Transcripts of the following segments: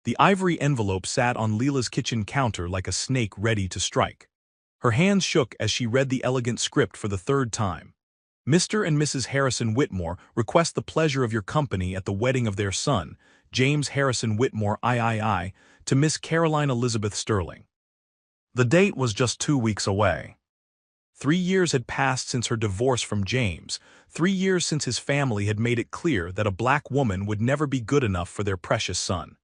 The ivory envelope sat on Leela's kitchen counter like a snake ready to strike. Her hands shook as she read the elegant script for the third time. Mr. and Mrs. Harrison Whitmore request the pleasure of your company at the wedding of their son, James Harrison Whitmore III, to Miss Caroline Elizabeth Sterling. The date was just 2 weeks away. 3 years had passed since her divorce from James, 3 years since his family had made it clear that a black woman would never be good enough for their precious son.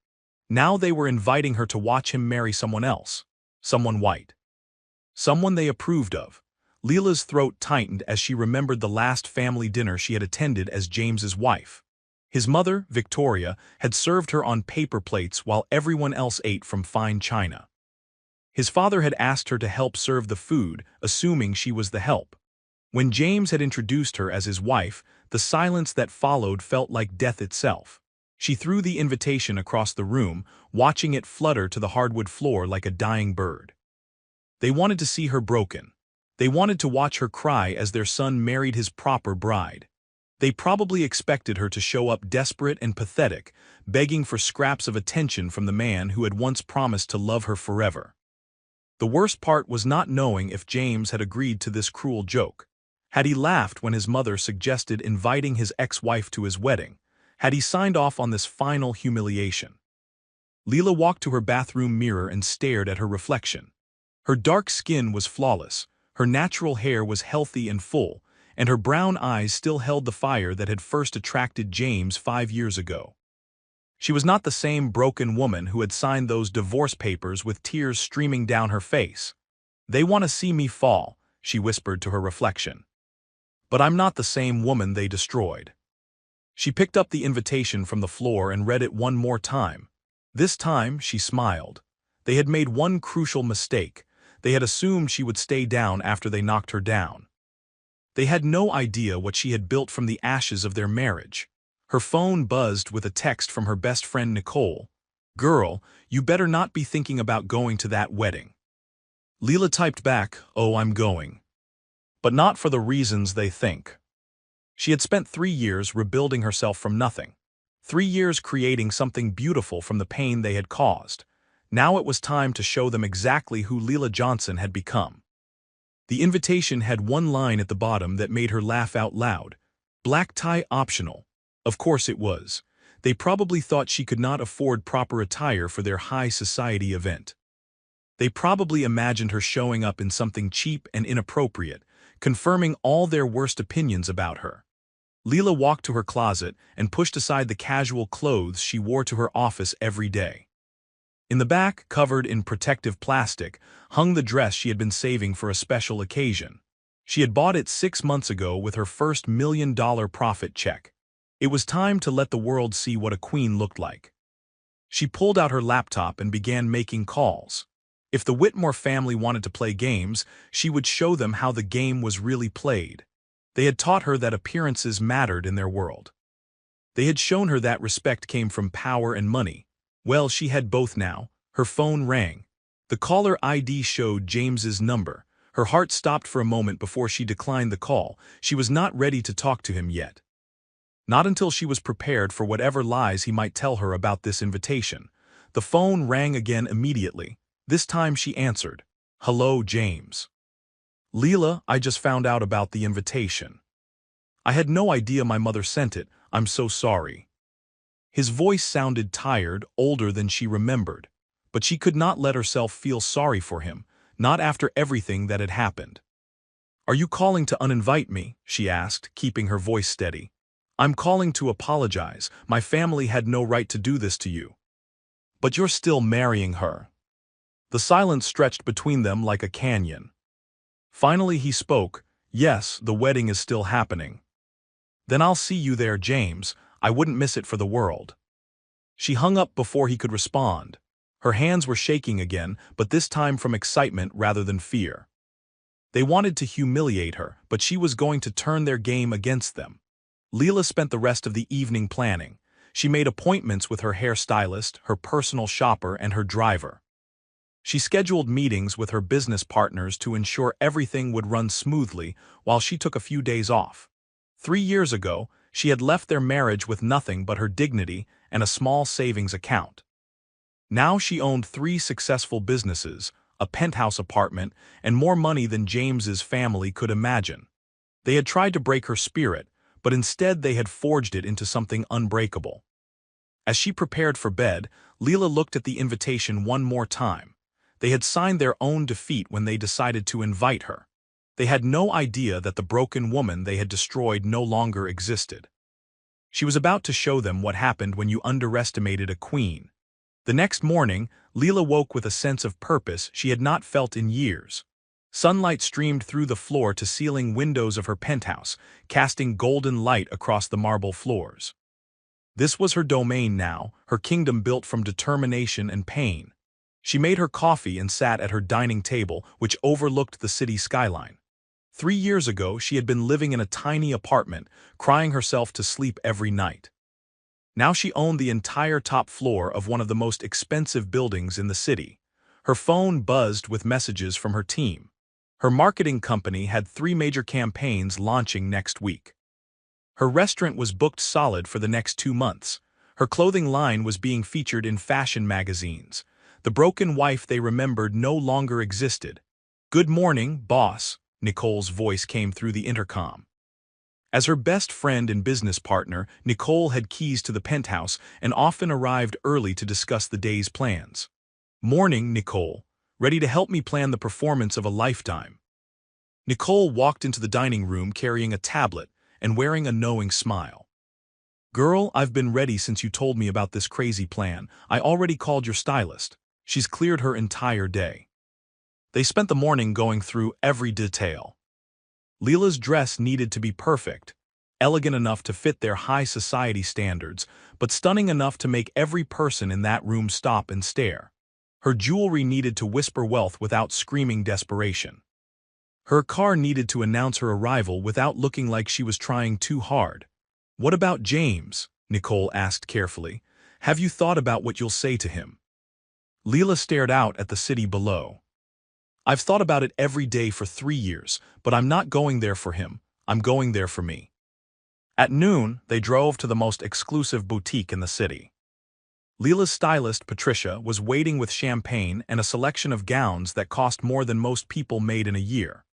Now they were inviting her to watch him marry someone else, someone white. Someone they approved of. Leela's throat tightened as she remembered the last family dinner she had attended as James's wife. His mother, Victoria, had served her on paper plates while everyone else ate from fine china. His father had asked her to help serve the food, assuming she was the help. When James had introduced her as his wife, the silence that followed felt like death itself. She threw the invitation across the room, watching it flutter to the hardwood floor like a dying bird. They wanted to see her broken. They wanted to watch her cry as their son married his proper bride. They probably expected her to show up desperate and pathetic, begging for scraps of attention from the man who had once promised to love her forever. The worst part was not knowing if James had agreed to this cruel joke. Had he laughed when his mother suggested inviting his ex-wife to his wedding? Had he signed off on this final humiliation? Leela walked to her bathroom mirror and stared at her reflection. Her dark skin was flawless, her natural hair was healthy and full, and her brown eyes still held the fire that had first attracted James 5 years ago. She was not the same broken woman who had signed those divorce papers with tears streaming down her face. "They want to see me fall," she whispered to her reflection. "But I'm not the same woman they destroyed." She picked up the invitation from the floor and read it one more time. This time, she smiled. They had made one crucial mistake. They had assumed she would stay down after they knocked her down. They had no idea what she had built from the ashes of their marriage. Her phone buzzed with a text from her best friend Nicole. "Girl, you better not be thinking about going to that wedding." Leela typed back, "Oh, I'm going. But not for the reasons they think." She had spent 3 years rebuilding herself from nothing. 3 years creating something beautiful from the pain they had caused. Now it was time to show them exactly who Leela Johnson had become. The invitation had one line at the bottom that made her laugh out loud. "Black tie optional." Of course it was. They probably thought she could not afford proper attire for their high society event. They probably imagined her showing up in something cheap and inappropriate, confirming all their worst opinions about her. Leela walked to her closet and pushed aside the casual clothes she wore to her office every day. In the back, covered in protective plastic, hung the dress she had been saving for a special occasion. She had bought it 6 months ago with her first $1 million profit check. It was time to let the world see what a queen looked like. She pulled out her laptop and began making calls. If the Whitmore family wanted to play games, she would show them how the game was really played. They had taught her that appearances mattered in their world. They had shown her that respect came from power and money. Well, she had both now. Her phone rang. The caller ID showed James's number. Her heart stopped for a moment before she declined the call. She was not ready to talk to him yet. Not until she was prepared for whatever lies he might tell her about this invitation. The phone rang again immediately. This time she answered. "Hello, James." "Leela, I just found out about the invitation. I had no idea my mother sent it. I'm so sorry." His voice sounded tired, older than she remembered. But she could not let herself feel sorry for him, not after everything that had happened. "Are you calling to uninvite me?" she asked, keeping her voice steady. "I'm calling to apologize. My family had no right to do this to you." "But you're still marrying her." The silence stretched between them like a canyon. Finally he spoke. "Yes, the wedding is still happening." "Then I'll see you there, James. I wouldn't miss it for the world." She hung up before he could respond. Her hands were shaking again, but this time from excitement rather than fear. They wanted to humiliate her, but she was going to turn their game against them. Leela spent the rest of the evening planning. She made appointments with her hairstylist, her personal shopper, and her driver. She scheduled meetings with her business partners to ensure everything would run smoothly while she took a few days off. 3 years ago, she had left their marriage with nothing but her dignity and a small savings account. Now she owned 3 successful businesses, a penthouse apartment, and more money than James's family could imagine. They had tried to break her spirit, but instead they had forged it into something unbreakable. As she prepared for bed, Leela looked at the invitation one more time. They had signed their own defeat when they decided to invite her. They had no idea that the broken woman they had destroyed no longer existed. She was about to show them what happened when you underestimated a queen. The next morning, Leela woke with a sense of purpose she had not felt in years. Sunlight streamed through the floor-to-ceiling windows of her penthouse, casting golden light across the marble floors. This was her domain now, her kingdom built from determination and pain. She made her coffee and sat at her dining table, which overlooked the city skyline. 3 years ago, she had been living in a tiny apartment, crying herself to sleep every night. Now she owned the entire top floor of one of the most expensive buildings in the city. Her phone buzzed with messages from her team. Her marketing company had 3 major campaigns launching next week. Her restaurant was booked solid for the next 2 months. Her clothing line was being featured in fashion magazines. The broken wife they remembered no longer existed. "Good morning, boss," Nicole's voice came through the intercom. As her best friend and business partner, Nicole had keys to the penthouse and often arrived early to discuss the day's plans. "Morning, Nicole. Ready to help me plan the performance of a lifetime?" Nicole walked into the dining room carrying a tablet and wearing a knowing smile. "Girl, I've been ready since you told me about this crazy plan. I already called your stylist. She's cleared her entire day." They spent the morning going through every detail. Leela's dress needed to be perfect, elegant enough to fit their high society standards, but stunning enough to make every person in that room stop and stare. Her jewelry needed to whisper wealth without screaming desperation. Her car needed to announce her arrival without looking like she was trying too hard. "What about James?" Nicole asked carefully. "Have you thought about what you'll say to him?" Leela stared out at the city below. "I've thought about it every day for 3 years, but I'm not going there for him. I'm going there for me." At noon, they drove to the most exclusive boutique in the city. Leela's stylist, Patricia, was waiting with champagne and a selection of gowns that cost more than most people made in a year.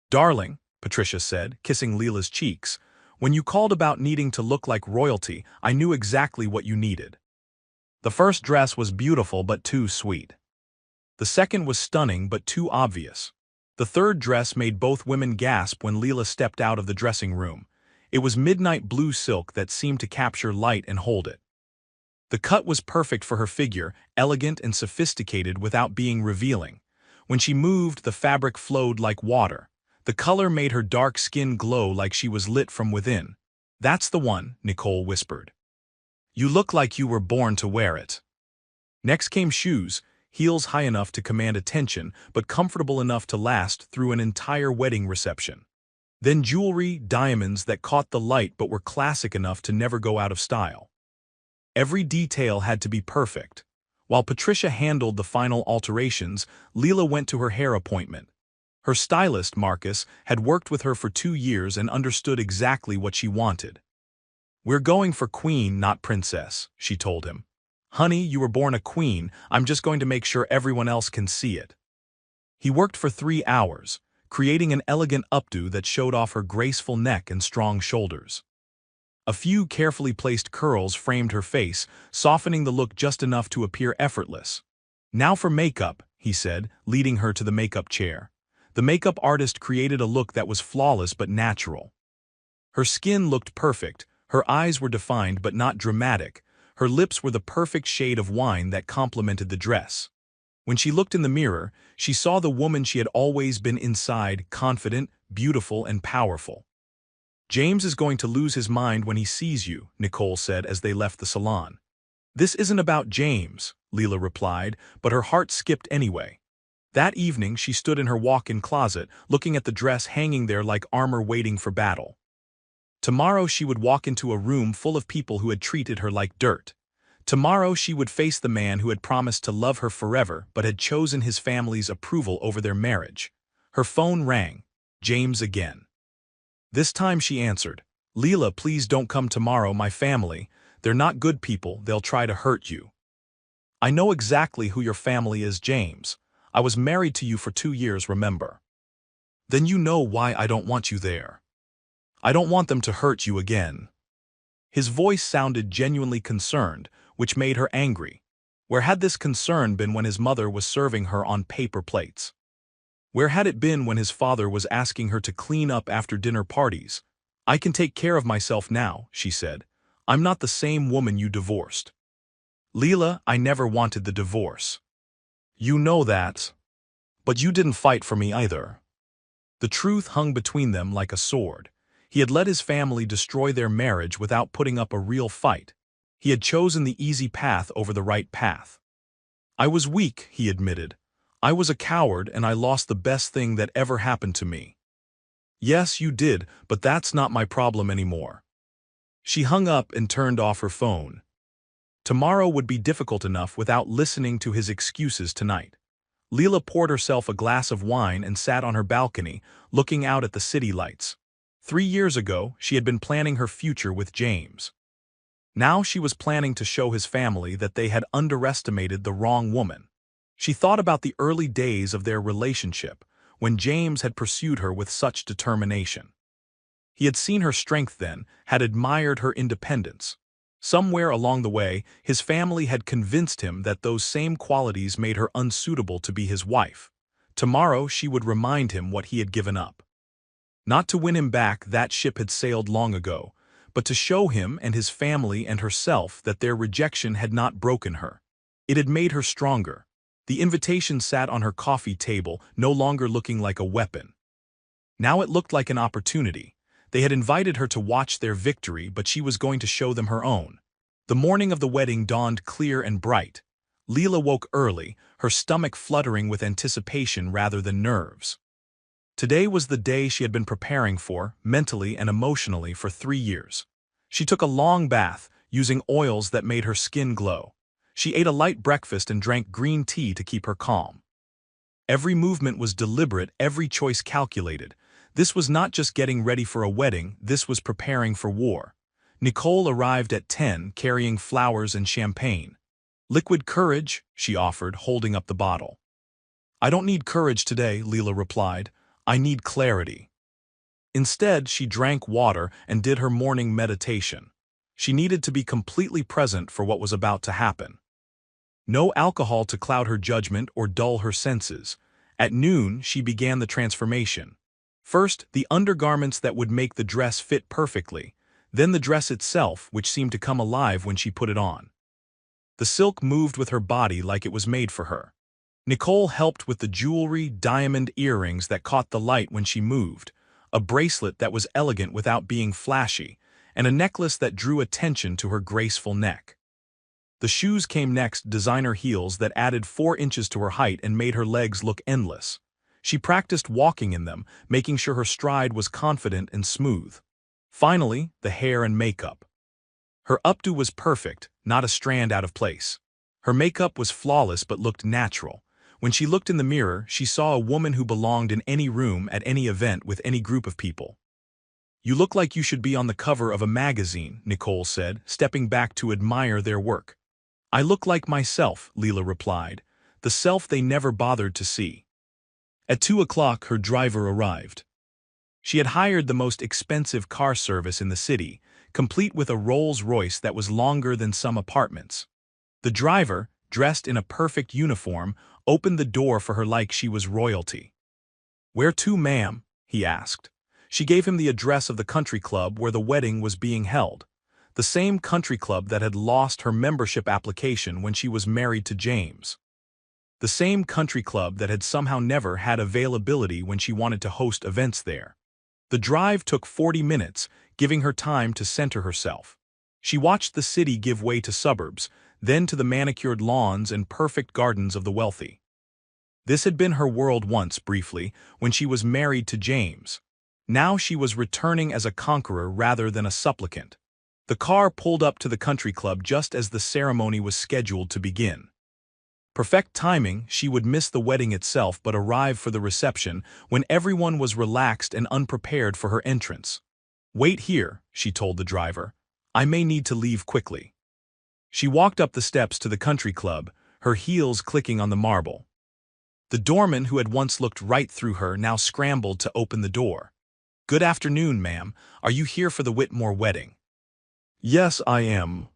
"Darling," Patricia said, kissing Leela's cheeks, "when you called about needing to look like royalty, I knew exactly what you needed." The first dress was beautiful but too sweet. The second was stunning but too obvious. The third dress made both women gasp when Leela stepped out of the dressing room. It was midnight blue silk that seemed to capture light and hold it. The cut was perfect for her figure, elegant and sophisticated without being revealing. When she moved, the fabric flowed like water. The color made her dark skin glow like she was lit from within. "That's the one," Nicole whispered. "You look like you were born to wear it." Next came shoes, heels high enough to command attention but comfortable enough to last through an entire wedding reception. Then jewelry, diamonds that caught the light but were classic enough to never go out of style. Every detail had to be perfect. While Patricia handled the final alterations, Leela went to her hair appointment. Her stylist, Marcus, had worked with her for 2 years and understood exactly what she wanted. "We're going for queen, not princess," she told him. "Honey, you were born a queen. I'm just going to make sure everyone else can see it." He worked for 3 hours, creating an elegant updo that showed off her graceful neck and strong shoulders. A few carefully placed curls framed her face, softening the look just enough to appear effortless. "Now for makeup," he said, leading her to the makeup chair. The makeup artist created a look that was flawless but natural. Her skin looked perfect, her eyes were defined but not dramatic, her lips were the perfect shade of wine that complemented the dress. When she looked in the mirror, she saw the woman she had always been inside, confident, beautiful, and powerful. "James is going to lose his mind when he sees you," Nicole said as they left the salon. "This isn't about James," Leela replied, but her heart skipped anyway. That evening she stood in her walk-in closet, looking at the dress hanging there like armor waiting for battle. Tomorrow she would walk into a room full of people who had treated her like dirt. Tomorrow she would face the man who had promised to love her forever but had chosen his family's approval over their marriage. Her phone rang. James again. This time she answered. "Leela, please don't come tomorrow, my family. They're not good people, they'll try to hurt you." I know exactly who your family is, James. I was married to you for 2 years, remember? Then you know why I don't want you there. I don't want them to hurt you again. His voice sounded genuinely concerned, which made her angry. Where had this concern been when his mother was serving her on paper plates? Where had it been when his father was asking her to clean up after dinner parties? I can take care of myself now, she said. I'm not the same woman you divorced. Leela, I never wanted the divorce. You know that. But you didn't fight for me either. The truth hung between them like a sword. He had let his family destroy their marriage without putting up a real fight. He had chosen the easy path over the right path. I was weak, he admitted. I was a coward and I lost the best thing that ever happened to me. Yes, you did, but that's not my problem anymore. She hung up and turned off her phone. Tomorrow would be difficult enough without listening to his excuses tonight. Leela poured herself a glass of wine and sat on her balcony, looking out at the city lights. 3 years ago, she had been planning her future with James. Now she was planning to show his family that they had underestimated the wrong woman. She thought about the early days of their relationship, when James had pursued her with such determination. He had seen her strength then, had admired her independence. Somewhere along the way, his family had convinced him that those same qualities made her unsuitable to be his wife. Tomorrow she would remind him what he had given up. Not to win him back, that ship had sailed long ago, but to show him and his family and herself that their rejection had not broken her. It had made her stronger. The invitation sat on her coffee table, no longer looking like a weapon. Now it looked like an opportunity. They had invited her to watch their victory, but she was going to show them her own. The morning of the wedding dawned clear and bright. Leela woke early, her stomach fluttering with anticipation rather than nerves. Today was the day she had been preparing for, mentally and emotionally, for 3 years. She took a long bath, using oils that made her skin glow. She ate a light breakfast and drank green tea to keep her calm. Every movement was deliberate, every choice calculated. This was not just getting ready for a wedding, this was preparing for war. Nicole arrived at 10, carrying flowers and champagne. Liquid courage, she offered, holding up the bottle. I don't need courage today, Leela replied. I need clarity. Instead, she drank water and did her morning meditation. She needed to be completely present for what was about to happen. No alcohol to cloud her judgment or dull her senses. At noon, she began the transformation. First, the undergarments that would make the dress fit perfectly, then the dress itself, which seemed to come alive when she put it on. The silk moved with her body like it was made for her. Nicole helped with the jewelry, diamond earrings that caught the light when she moved, a bracelet that was elegant without being flashy, and a necklace that drew attention to her graceful neck. The shoes came next, designer heels that added 4 inches to her height and made her legs look endless. She practiced walking in them, making sure her stride was confident and smooth. Finally, the hair and makeup. Her updo was perfect, not a strand out of place. Her makeup was flawless but looked natural. When she looked in the mirror, she saw a woman who belonged in any room at any event with any group of people. You look like you should be on the cover of a magazine, Nicole said, stepping back to admire their work. I look like myself, Leela replied, the self they never bothered to see. At 2 o'clock, her driver arrived. She had hired the most expensive car service in the city, complete with a Rolls-Royce that was longer than some apartments. The driver, dressed in a perfect uniform, opened the door for her like she was royalty. Where to, ma'am? He asked. She gave him the address of the country club where the wedding was being held. The same country club that had lost her membership application when she was married to James. The same country club that had somehow never had availability when she wanted to host events there. The drive took 40 minutes, giving her time to center herself. She watched the city give way to suburbs, then to the manicured lawns and perfect gardens of the wealthy. This had been her world once, briefly, when she was married to James. Now she was returning as a conqueror rather than a supplicant. The car pulled up to the country club just as the ceremony was scheduled to begin. Perfect timing, she would miss the wedding itself but arrive for the reception when everyone was relaxed and unprepared for her entrance. Wait here, she told the driver. I may need to leave quickly. She walked up the steps to the country club, her heels clicking on the marble. The doorman who had once looked right through her now scrambled to open the door. "Good afternoon, ma'am. Are you here for the Whitmore wedding?" "Yes, I am."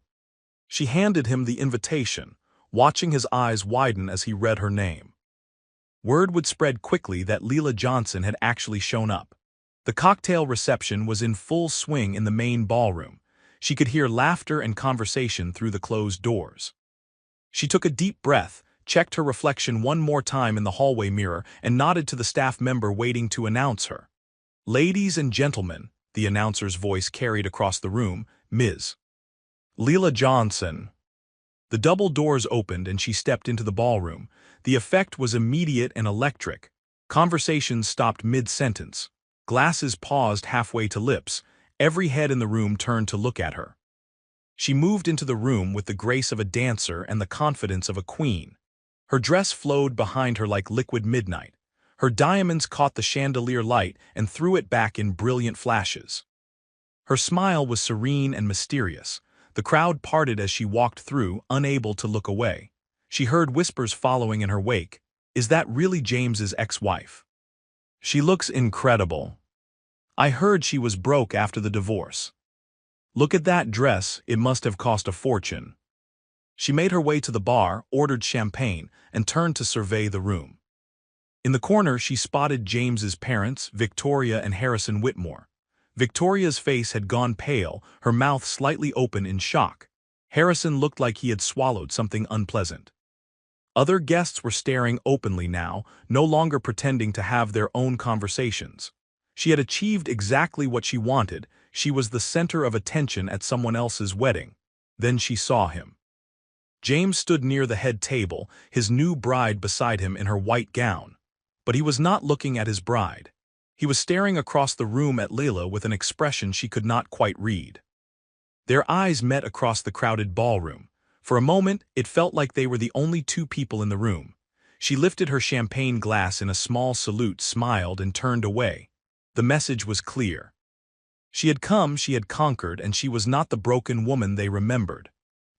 She handed him the invitation, watching his eyes widen as he read her name. Word would spread quickly that Leela Johnson had actually shown up. The cocktail reception was in full swing in the main ballroom. She could hear laughter and conversation through the closed doors. She took a deep breath, checked her reflection one more time in the hallway mirror, and nodded to the staff member waiting to announce her. "Ladies and gentlemen," the announcer's voice carried across the room, "Ms. Leela Johnson." The double doors opened and she stepped into the ballroom. The effect was immediate and electric. Conversations stopped mid-sentence. Glasses paused halfway to lips. Every head in the room turned to look at her. She moved into the room with the grace of a dancer and the confidence of a queen. Her dress flowed behind her like liquid midnight. Her diamonds caught the chandelier light and threw it back in brilliant flashes. Her smile was serene and mysterious. The crowd parted as she walked through, unable to look away. She heard whispers following in her wake. "Is that really James's ex-wife? She looks incredible. I heard she was broke after the divorce. Look at that dress, it must have cost a fortune." She made her way to the bar, ordered champagne, and turned to survey the room. In the corner she spotted James's parents, Victoria and Harrison Whitmore. Victoria's face had gone pale, her mouth slightly open in shock. Harrison looked like he had swallowed something unpleasant. Other guests were staring openly now, no longer pretending to have their own conversations. She had achieved exactly what she wanted. She was the center of attention at someone else's wedding. Then she saw him. James stood near the head table, his new bride beside him in her white gown. But he was not looking at his bride. He was staring across the room at Leela with an expression she could not quite read. Their eyes met across the crowded ballroom. For a moment, it felt like they were the only two people in the room. She lifted her champagne glass in a small salute, smiled, and turned away. The message was clear. She had come, she had conquered, and she was not the broken woman they remembered.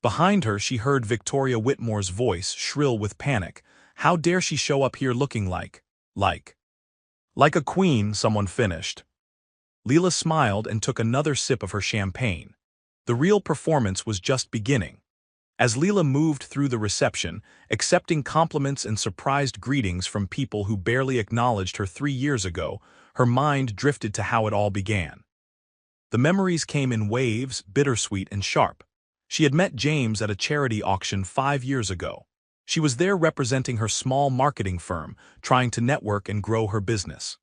Behind her she heard Victoria Whitmore's voice, shrill with panic. "How dare she show up here looking like a queen," someone finished. Leela smiled and took another sip of her champagne. The real performance was just beginning. As Leela moved through the reception, accepting compliments and surprised greetings from people who barely acknowledged her 3 years ago, her mind drifted to how it all began. The memories came in waves, bittersweet and sharp. She had met James at a charity auction 5 years ago. She was there representing her small marketing firm, trying to network and grow her business.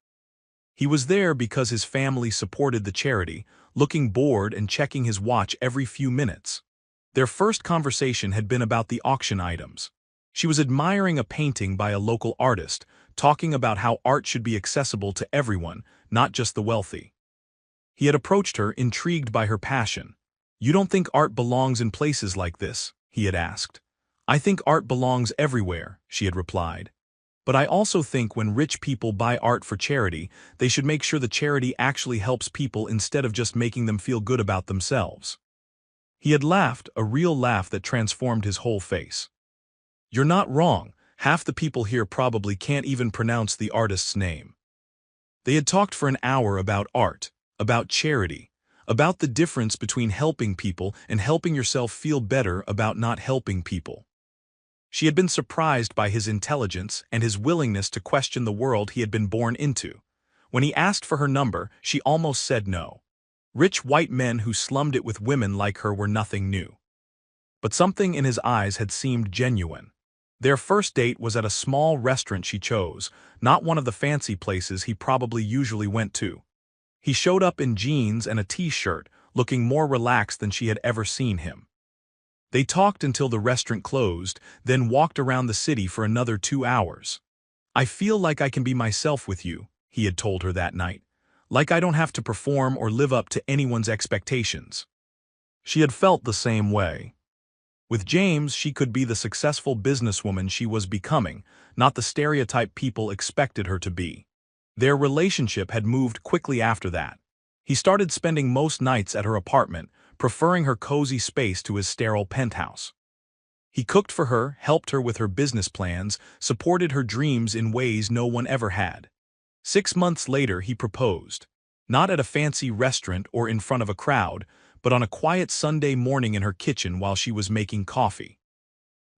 He was there because his family supported the charity, looking bored and checking his watch every few minutes. Their first conversation had been about the auction items. She was admiring a painting by a local artist, talking about how art should be accessible to everyone, not just the wealthy. He had approached her, intrigued by her passion. "You don't think art belongs in places like this?" he had asked. "I think art belongs everywhere," she had replied. "But I also think when rich people buy art for charity, they should make sure the charity actually helps people instead of just making them feel good about themselves." He had laughed, a real laugh that transformed his whole face. "You're not wrong. Half the people here probably can't even pronounce the artist's name." They had talked for an hour about art, about charity, about the difference between helping people and helping yourself feel better about not helping people. She had been surprised by his intelligence and his willingness to question the world he had been born into. When he asked for her number, she almost said no. Rich white men who slummed it with women like her were nothing new. But something in his eyes had seemed genuine. Their first date was at a small restaurant she chose, not one of the fancy places he probably usually went to. He showed up in jeans and a t-shirt, looking more relaxed than she had ever seen him. They talked until the restaurant closed, then walked around the city for another 2 hours. "I feel like I can be myself with you," he had told her that night. "Like I don't have to perform or live up to anyone's expectations." She had felt the same way. With James, she could be the successful businesswoman she was becoming, not the stereotype people expected her to be. Their relationship had moved quickly after that. He started spending most nights at her apartment, preferring her cozy space to his sterile penthouse. He cooked for her, helped her with her business plans, supported her dreams in ways no one ever had. 6 months later he proposed. Not at a fancy restaurant or in front of a crowd, but on a quiet Sunday morning in her kitchen while she was making coffee.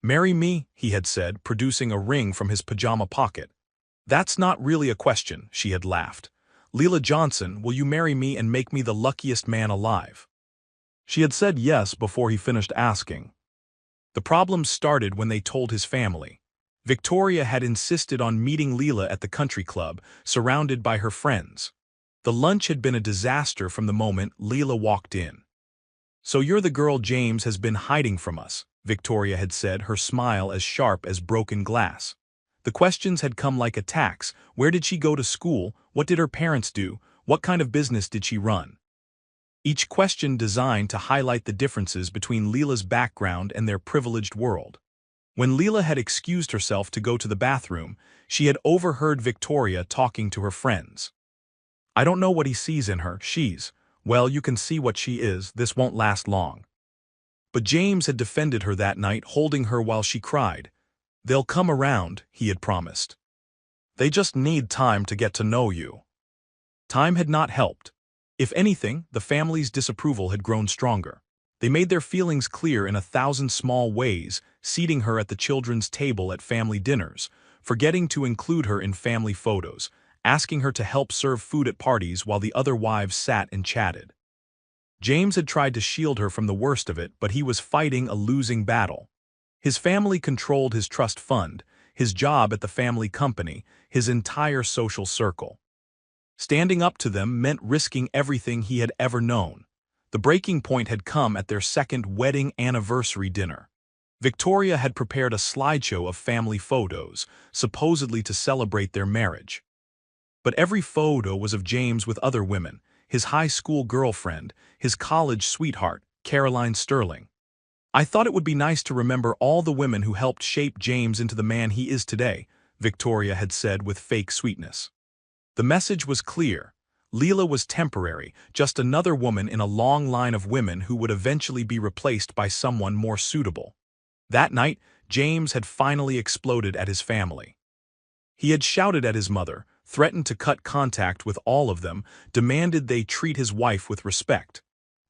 "Marry me," he had said, producing a ring from his pajama pocket. "That's not really a question," she had laughed. "Leela Johnson, will you marry me and make me the luckiest man alive?" She had said yes before he finished asking. The problem started when they told his family. Victoria had insisted on meeting Leela at the country club, surrounded by her friends. The lunch had been a disaster from the moment Leela walked in. "So you're the girl James has been hiding from us," Victoria had said, her smile as sharp as broken glass. The questions had come like attacks. Where did she go to school? What did her parents do? What kind of business did she run? Each question designed to highlight the differences between Leela's background and their privileged world. When Leela had excused herself to go to the bathroom, she had overheard Victoria talking to her friends. "I don't know what he sees in her. Well, you can see what she is. This won't last long." But James had defended her that night, holding her while she cried. "They'll come around," he had promised. "They just need time to get to know you." Time had not helped. If anything, the family's disapproval had grown stronger. They made their feelings clear in 1,000 small ways, seating her at the children's table at family dinners, forgetting to include her in family photos, asking her to help serve food at parties while the other wives sat and chatted. James had tried to shield her from the worst of it, but he was fighting a losing battle. His family controlled his trust fund, his job at the family company, his entire social circle. Standing up to them meant risking everything he had ever known. The breaking point had come at their second wedding anniversary dinner. Victoria had prepared a slideshow of family photos, supposedly to celebrate their marriage. But every photo was of James with other women, his high school girlfriend, his college sweetheart, Caroline Sterling. "I thought it would be nice to remember all the women who helped shape James into the man he is today," Victoria had said with fake sweetness. The message was clear. Leela was temporary, just another woman in a long line of women who would eventually be replaced by someone more suitable. That night, James had finally exploded at his family. He had shouted at his mother, threatened to cut contact with all of them, demanded they treat his wife with respect.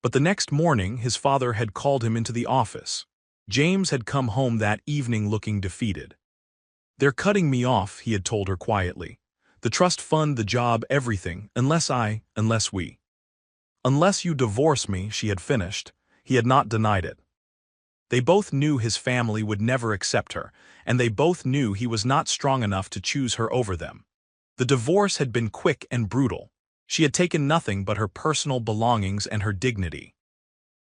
But the next morning, his father had called him into the office. James had come home that evening looking defeated. "They're cutting me off," he had told her quietly. "The trust fund, the job, everything, unless you divorce me," she had finished. He had not denied it. They both knew his family would never accept her, and they both knew he was not strong enough to choose her over them. The divorce had been quick and brutal. She had taken nothing but her personal belongings and her dignity.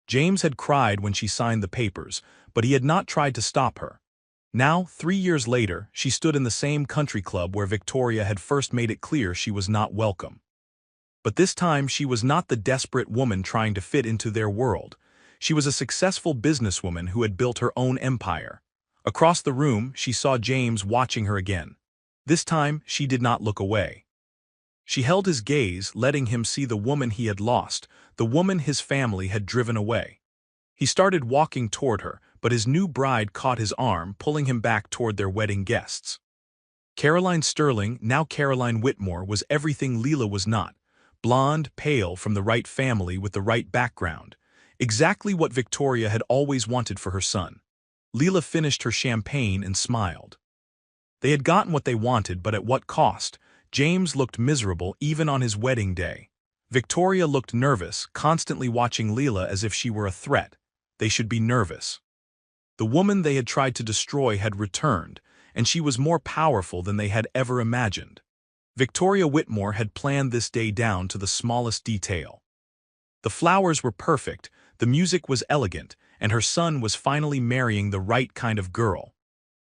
James had cried when she signed the papers, but he had not tried to stop her. Now, 3 years later, she stood in the same country club where Victoria had first made it clear she was not welcome. But this time she was not the desperate woman trying to fit into their world. She was a successful businesswoman who had built her own empire. Across the room, she saw James watching her again. This time, she did not look away. She held his gaze, letting him see the woman he had lost, the woman his family had driven away. He started walking toward her, but his new bride caught his arm, pulling him back toward their wedding guests. Caroline Sterling, now Caroline Whitmore, was everything Leela was not. Blonde, pale, from the right family with the right background. Exactly what Victoria had always wanted for her son. Leela finished her champagne and smiled. They had gotten what they wanted, but at what cost? James looked miserable even on his wedding day. Victoria looked nervous, constantly watching Leela as if she were a threat. They should be nervous. The woman they had tried to destroy had returned, and she was more powerful than they had ever imagined. Victoria Whitmore had planned this day down to the smallest detail. The flowers were perfect, the music was elegant, and her son was finally marrying the right kind of girl.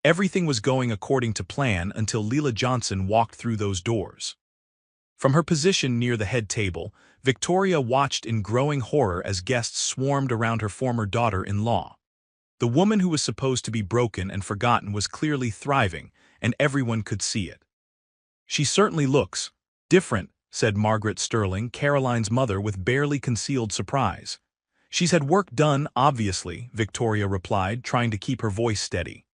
Everything was going according to plan until Leela Johnson walked through those doors. From her position near the head table, Victoria watched in growing horror as guests swarmed around her former daughter-in-law. The woman who was supposed to be broken and forgotten was clearly thriving, and everyone could see it. "She certainly looks different," said Margaret Sterling, Caroline's mother, with barely concealed surprise. She's had work done, obviously, Victoria replied, trying to keep her voice steady.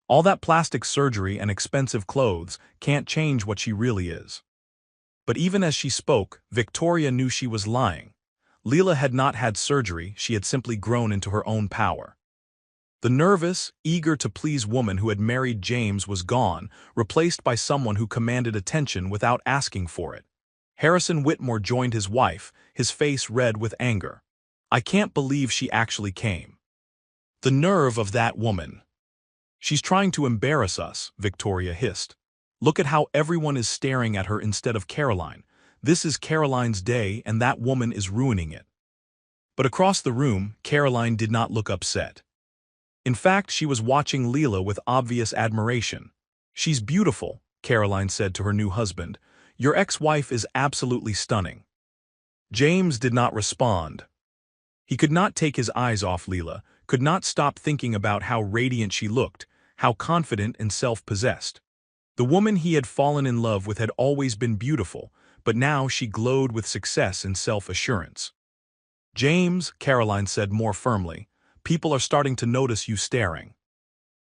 All that plastic surgery and expensive clothes can't change what she really is. But even as she spoke, Victoria knew she was lying. Leela had not had surgery, she had simply grown into her own power. The nervous, eager-to-please woman who had married James was gone, replaced by someone who commanded attention without asking for it. Harrison Whitmore joined his wife, his face red with anger. "I can't believe she actually came. The nerve of that woman. She's trying to embarrass us," Victoria hissed. "Look at how everyone is staring at her instead of Caroline. This is Caroline's day and that woman is ruining it." But across the room, Caroline did not look upset. In fact, she was watching Leela with obvious admiration. "She's beautiful," Caroline said to her new husband. "Your ex-wife is absolutely stunning." James did not respond. He could not take his eyes off Leela, could not stop thinking about how radiant she looked, how confident and self-possessed. The woman he had fallen in love with had always been beautiful, but now she glowed with success and self-assurance. "James," Caroline said more firmly, "people are starting to notice you staring."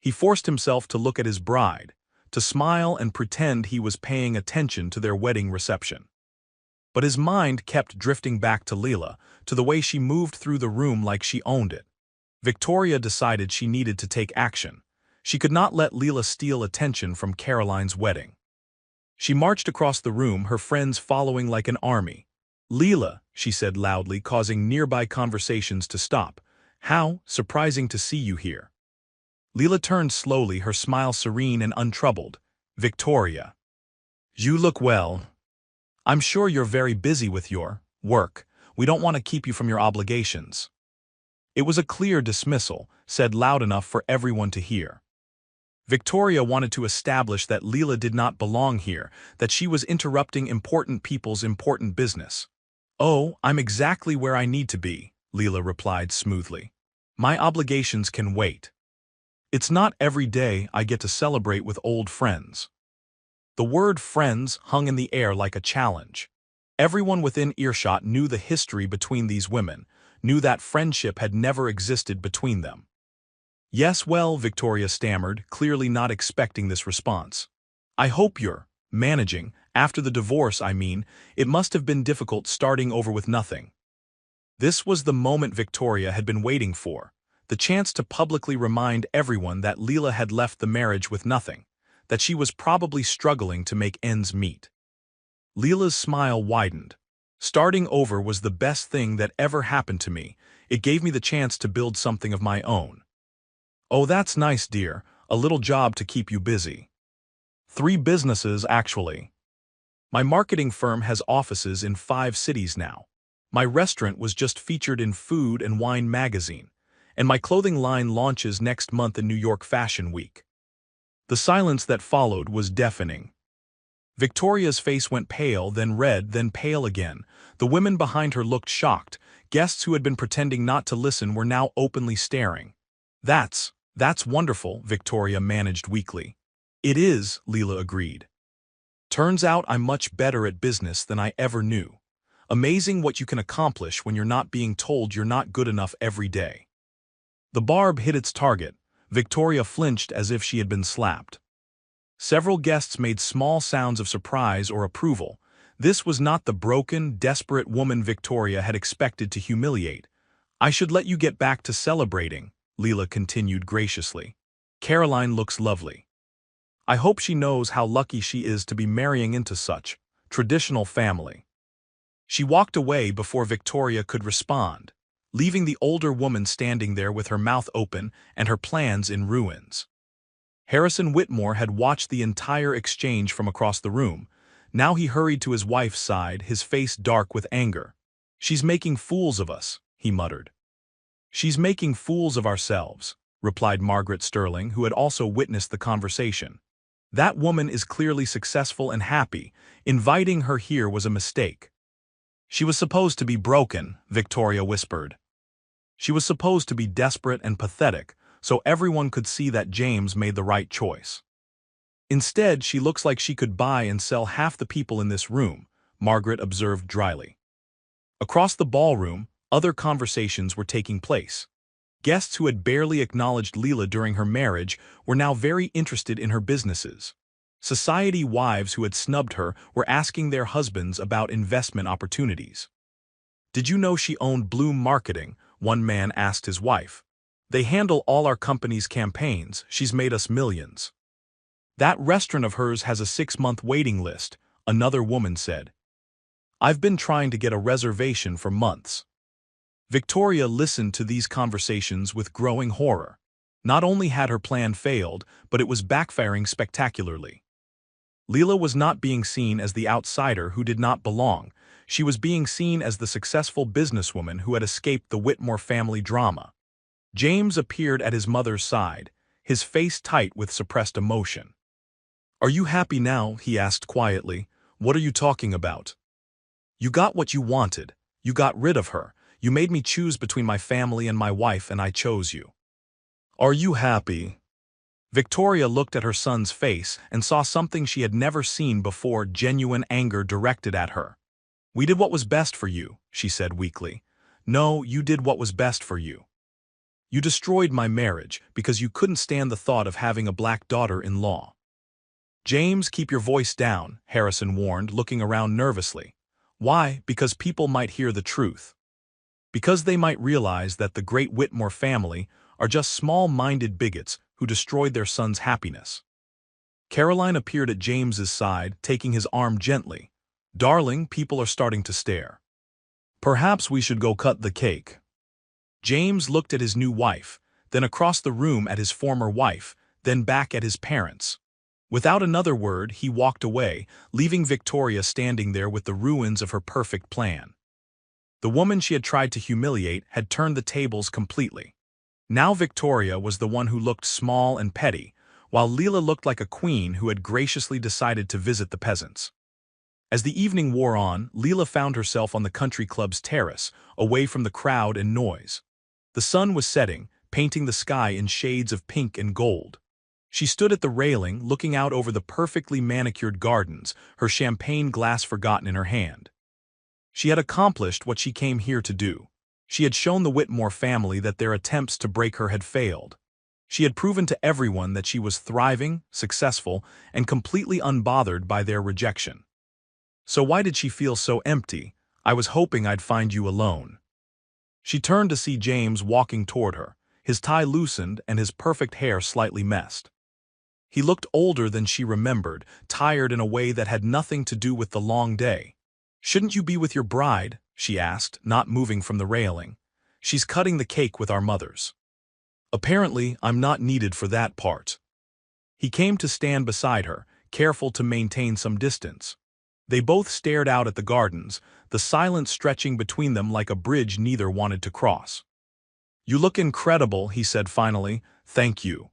He forced himself to look at his bride, to smile and pretend he was paying attention to their wedding reception. But his mind kept drifting back to Leela, to the way she moved through the room like she owned it. Victoria decided she needed to take action. She could not let Leela steal attention from Caroline's wedding. She marched across the room, her friends following like an army. "Leela," she said loudly, causing nearby conversations to stop. "How surprising to see you here." Leela turned slowly, her smile serene and untroubled. "Victoria. You look well. I'm sure you're very busy with your work. We don't want to keep you from your obligations." It was a clear dismissal, said loud enough for everyone to hear. Victoria wanted to establish that Leela did not belong here, that she was interrupting important people's important business. "Oh, I'm exactly where I need to be," Leela replied smoothly. "My obligations can wait. It's not every day I get to celebrate with old friends." The word friends hung in the air like a challenge. Everyone within earshot knew the history between these women, knew that friendship had never existed between them. "Yes, well," Victoria stammered, clearly not expecting this response. "I hope you're managing. After the divorce, I mean, it must have been difficult starting over with nothing." This was the moment Victoria had been waiting for, the chance to publicly remind everyone that Leela had left the marriage with nothing, that she was probably struggling to make ends meet. Leela's smile widened. "Starting over was the best thing that ever happened to me. It gave me the chance to build something of my own." "Oh, that's nice, dear. A little job to keep you busy." "3 businesses, actually. My marketing firm has offices in 5 cities now. My restaurant was just featured in Food and Wine magazine, and my clothing line launches next month in New York Fashion Week." The silence that followed was deafening. Victoria's face went pale, then red, then pale again. The women behind her looked shocked. Guests who had been pretending not to listen were now openly staring. That's wonderful," Victoria managed weakly. "It is," Leela agreed. "Turns out I'm much better at business than I ever knew. Amazing what you can accomplish when you're not being told you're not good enough every day." The barb hit its target. Victoria flinched as if she had been slapped. Several guests made small sounds of surprise or approval. This was not the broken, desperate woman Victoria had expected to humiliate. "I should let you get back to celebrating," Leela continued graciously. "Caroline looks lovely. I hope she knows how lucky she is to be marrying into such traditional family." She walked away before Victoria could respond, leaving the older woman standing there with her mouth open and her plans in ruins. Harrison Whitmore had watched the entire exchange from across the room. Now he hurried to his wife's side, his face dark with anger. "She's making fools of us," he muttered. "She's making fools of ourselves," replied Margaret Sterling, who had also witnessed the conversation. "That woman is clearly successful and happy. Inviting her here was a mistake." "She was supposed to be broken," Victoria whispered. "She was supposed to be desperate and pathetic, so everyone could see that James made the right choice. Instead, she looks like she could buy and sell half the people in this room," Margaret observed dryly. Across the ballroom, other conversations were taking place. Guests who had barely acknowledged Leela during her marriage were now very interested in her businesses. Society wives who had snubbed her were asking their husbands about investment opportunities. "Did you know she owned Bloom Marketing?" one man asked his wife. "They handle all our company's campaigns. She's made us millions." "That restaurant of hers has a 6-month waiting list," another woman said. "I've been trying to get a reservation for months." Victoria listened to these conversations with growing horror. Not only had her plan failed, but it was backfiring spectacularly. Leela was not being seen as the outsider who did not belong. She was being seen as the successful businesswoman who had escaped the Whitmore family drama. James appeared at his mother's side, his face tight with suppressed emotion. "Are you happy now?" he asked quietly. "What are you talking about?" "You got what you wanted. You got rid of her. You made me choose between my family and my wife, and I chose you." "Are you happy?" Victoria looked at her son's face and saw something she had never seen before: genuine anger directed at her. "We did what was best for you," she said weakly. "No, you did what was best for you. You destroyed my marriage because you couldn't stand the thought of having a black daughter-in-law." "James, keep your voice down," Harrison warned, looking around nervously. "Why? Because people might hear the truth. Because they might realize that the great Whitmore family are just small-minded bigots who destroyed their son's happiness." Caroline appeared at James's side, taking his arm gently. "Darling, people are starting to stare. Perhaps we should go cut the cake." James looked at his new wife, then across the room at his former wife, then back at his parents. Without another word, he walked away, leaving Victoria standing there with the ruins of her perfect plan. The woman she had tried to humiliate had turned the tables completely. Now Victoria was the one who looked small and petty, while Leela looked like a queen who had graciously decided to visit the peasants. As the evening wore on, Leela found herself on the country club's terrace, away from the crowd and noise. The sun was setting, painting the sky in shades of pink and gold. She stood at the railing, looking out over the perfectly manicured gardens, her champagne glass forgotten in her hand. She had accomplished what she came here to do. She had shown the Whitmore family that their attempts to break her had failed. She had proven to everyone that she was thriving, successful, and completely unbothered by their rejection. "So why did she feel so empty? I was hoping I'd find you alone." She turned to see James walking toward her, his tie loosened and his perfect hair slightly messed. He looked older than she remembered, tired in a way that had nothing to do with the long day. "Shouldn't you be with your bride?" she asked, not moving from the railing. "She's cutting the cake with our mothers." "Apparently, I'm not needed for that part." He came to stand beside her, careful to maintain some distance. They both stared out at the gardens, the silence stretching between them like a bridge neither wanted to cross. "You look incredible," he said finally. "Thank you."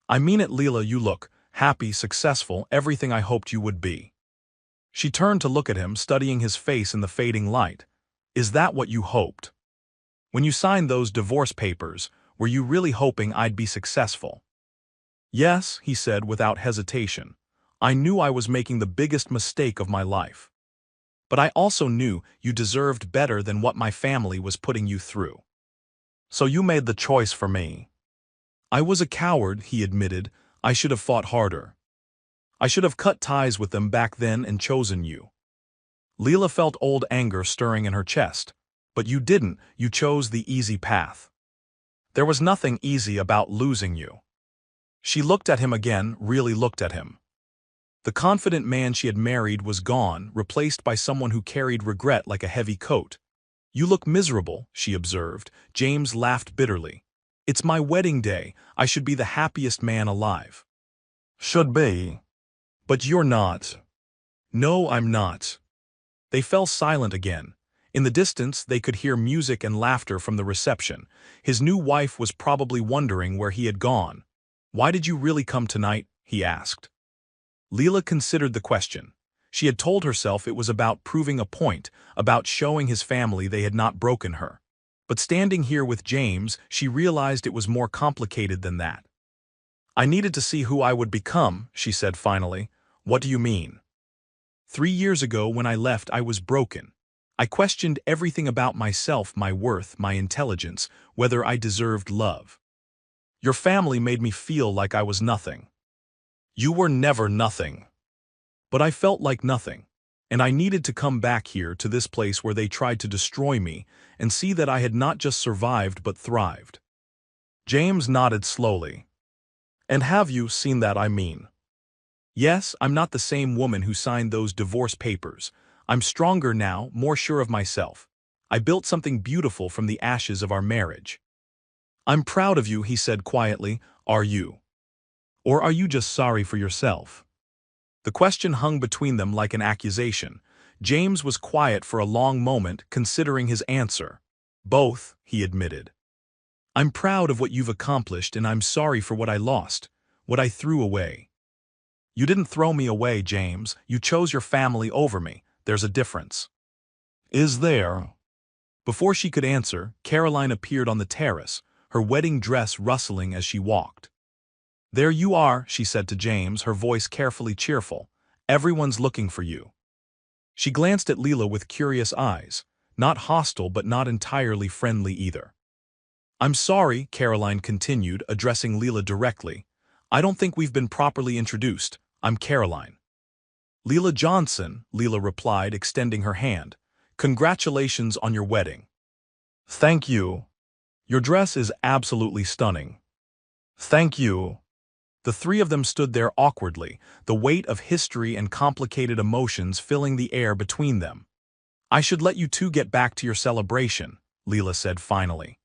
"I mean it, Leela, you look happy, successful, everything I hoped you would be." She turned to look at him, studying his face in the fading light. "Is that what you hoped? When you signed those divorce papers, were you really hoping I'd be successful?" "Yes," he said without hesitation. "I knew I was making the biggest mistake of my life. But I also knew you deserved better than what my family was putting you through. So you made the choice for me." "I was a coward," he admitted. "I should have fought harder. I should have cut ties with them back then and chosen you." Leela felt old anger stirring in her chest. "But you didn't, you chose the easy path." "There was nothing easy about losing you." She looked at him again, really looked at him. The confident man she had married was gone, replaced by someone who carried regret like a heavy coat. "You look miserable," she observed. James laughed bitterly. "It's my wedding day. I should be the happiest man alive." "Should be. But you're not." "No, I'm not." They fell silent again. In the distance, they could hear music and laughter from the reception. His new wife was probably wondering where he had gone. "Why did you really come tonight?" he asked. Leela considered the question. She had told herself it was about proving a point, about showing his family they had not broken her. But standing here with James, she realized it was more complicated than that. "I needed to see who I would become," she said finally. "What do you mean?" 3 years ago when I left, I was broken. I questioned everything about myself, my worth, my intelligence, whether I deserved love. Your family made me feel like I was nothing. You were never nothing. But I felt like nothing, and I needed to come back here to this place where they tried to destroy me and see that I had not just survived but thrived. James nodded slowly. And have you seen that, I mean? Yes, I'm not the same woman who signed those divorce papers. I'm stronger now, more sure of myself. I built something beautiful from the ashes of our marriage. I'm proud of you, he said quietly. Are you? Or are you just sorry for yourself? The question hung between them like an accusation. James was quiet for a long moment, considering his answer. Both, he admitted. I'm proud of what you've accomplished and I'm sorry for what I lost, what I threw away. You didn't throw me away, James. You chose your family over me. There's a difference. Is there? Before she could answer, Caroline appeared on the terrace, her wedding dress rustling as she walked. There you are, she said to James, her voice carefully cheerful. Everyone's looking for you. She glanced at Leela with curious eyes, not hostile but not entirely friendly either. I'm sorry, Caroline continued, addressing Leela directly. I don't think we've been properly introduced. I'm Caroline. Leela Johnson, Leela replied, extending her hand. Congratulations on your wedding. Thank you. Your dress is absolutely stunning. Thank you. The three of them stood there awkwardly, the weight of history and complicated emotions filling the air between them. I should let you two get back to your celebration, Leela said finally.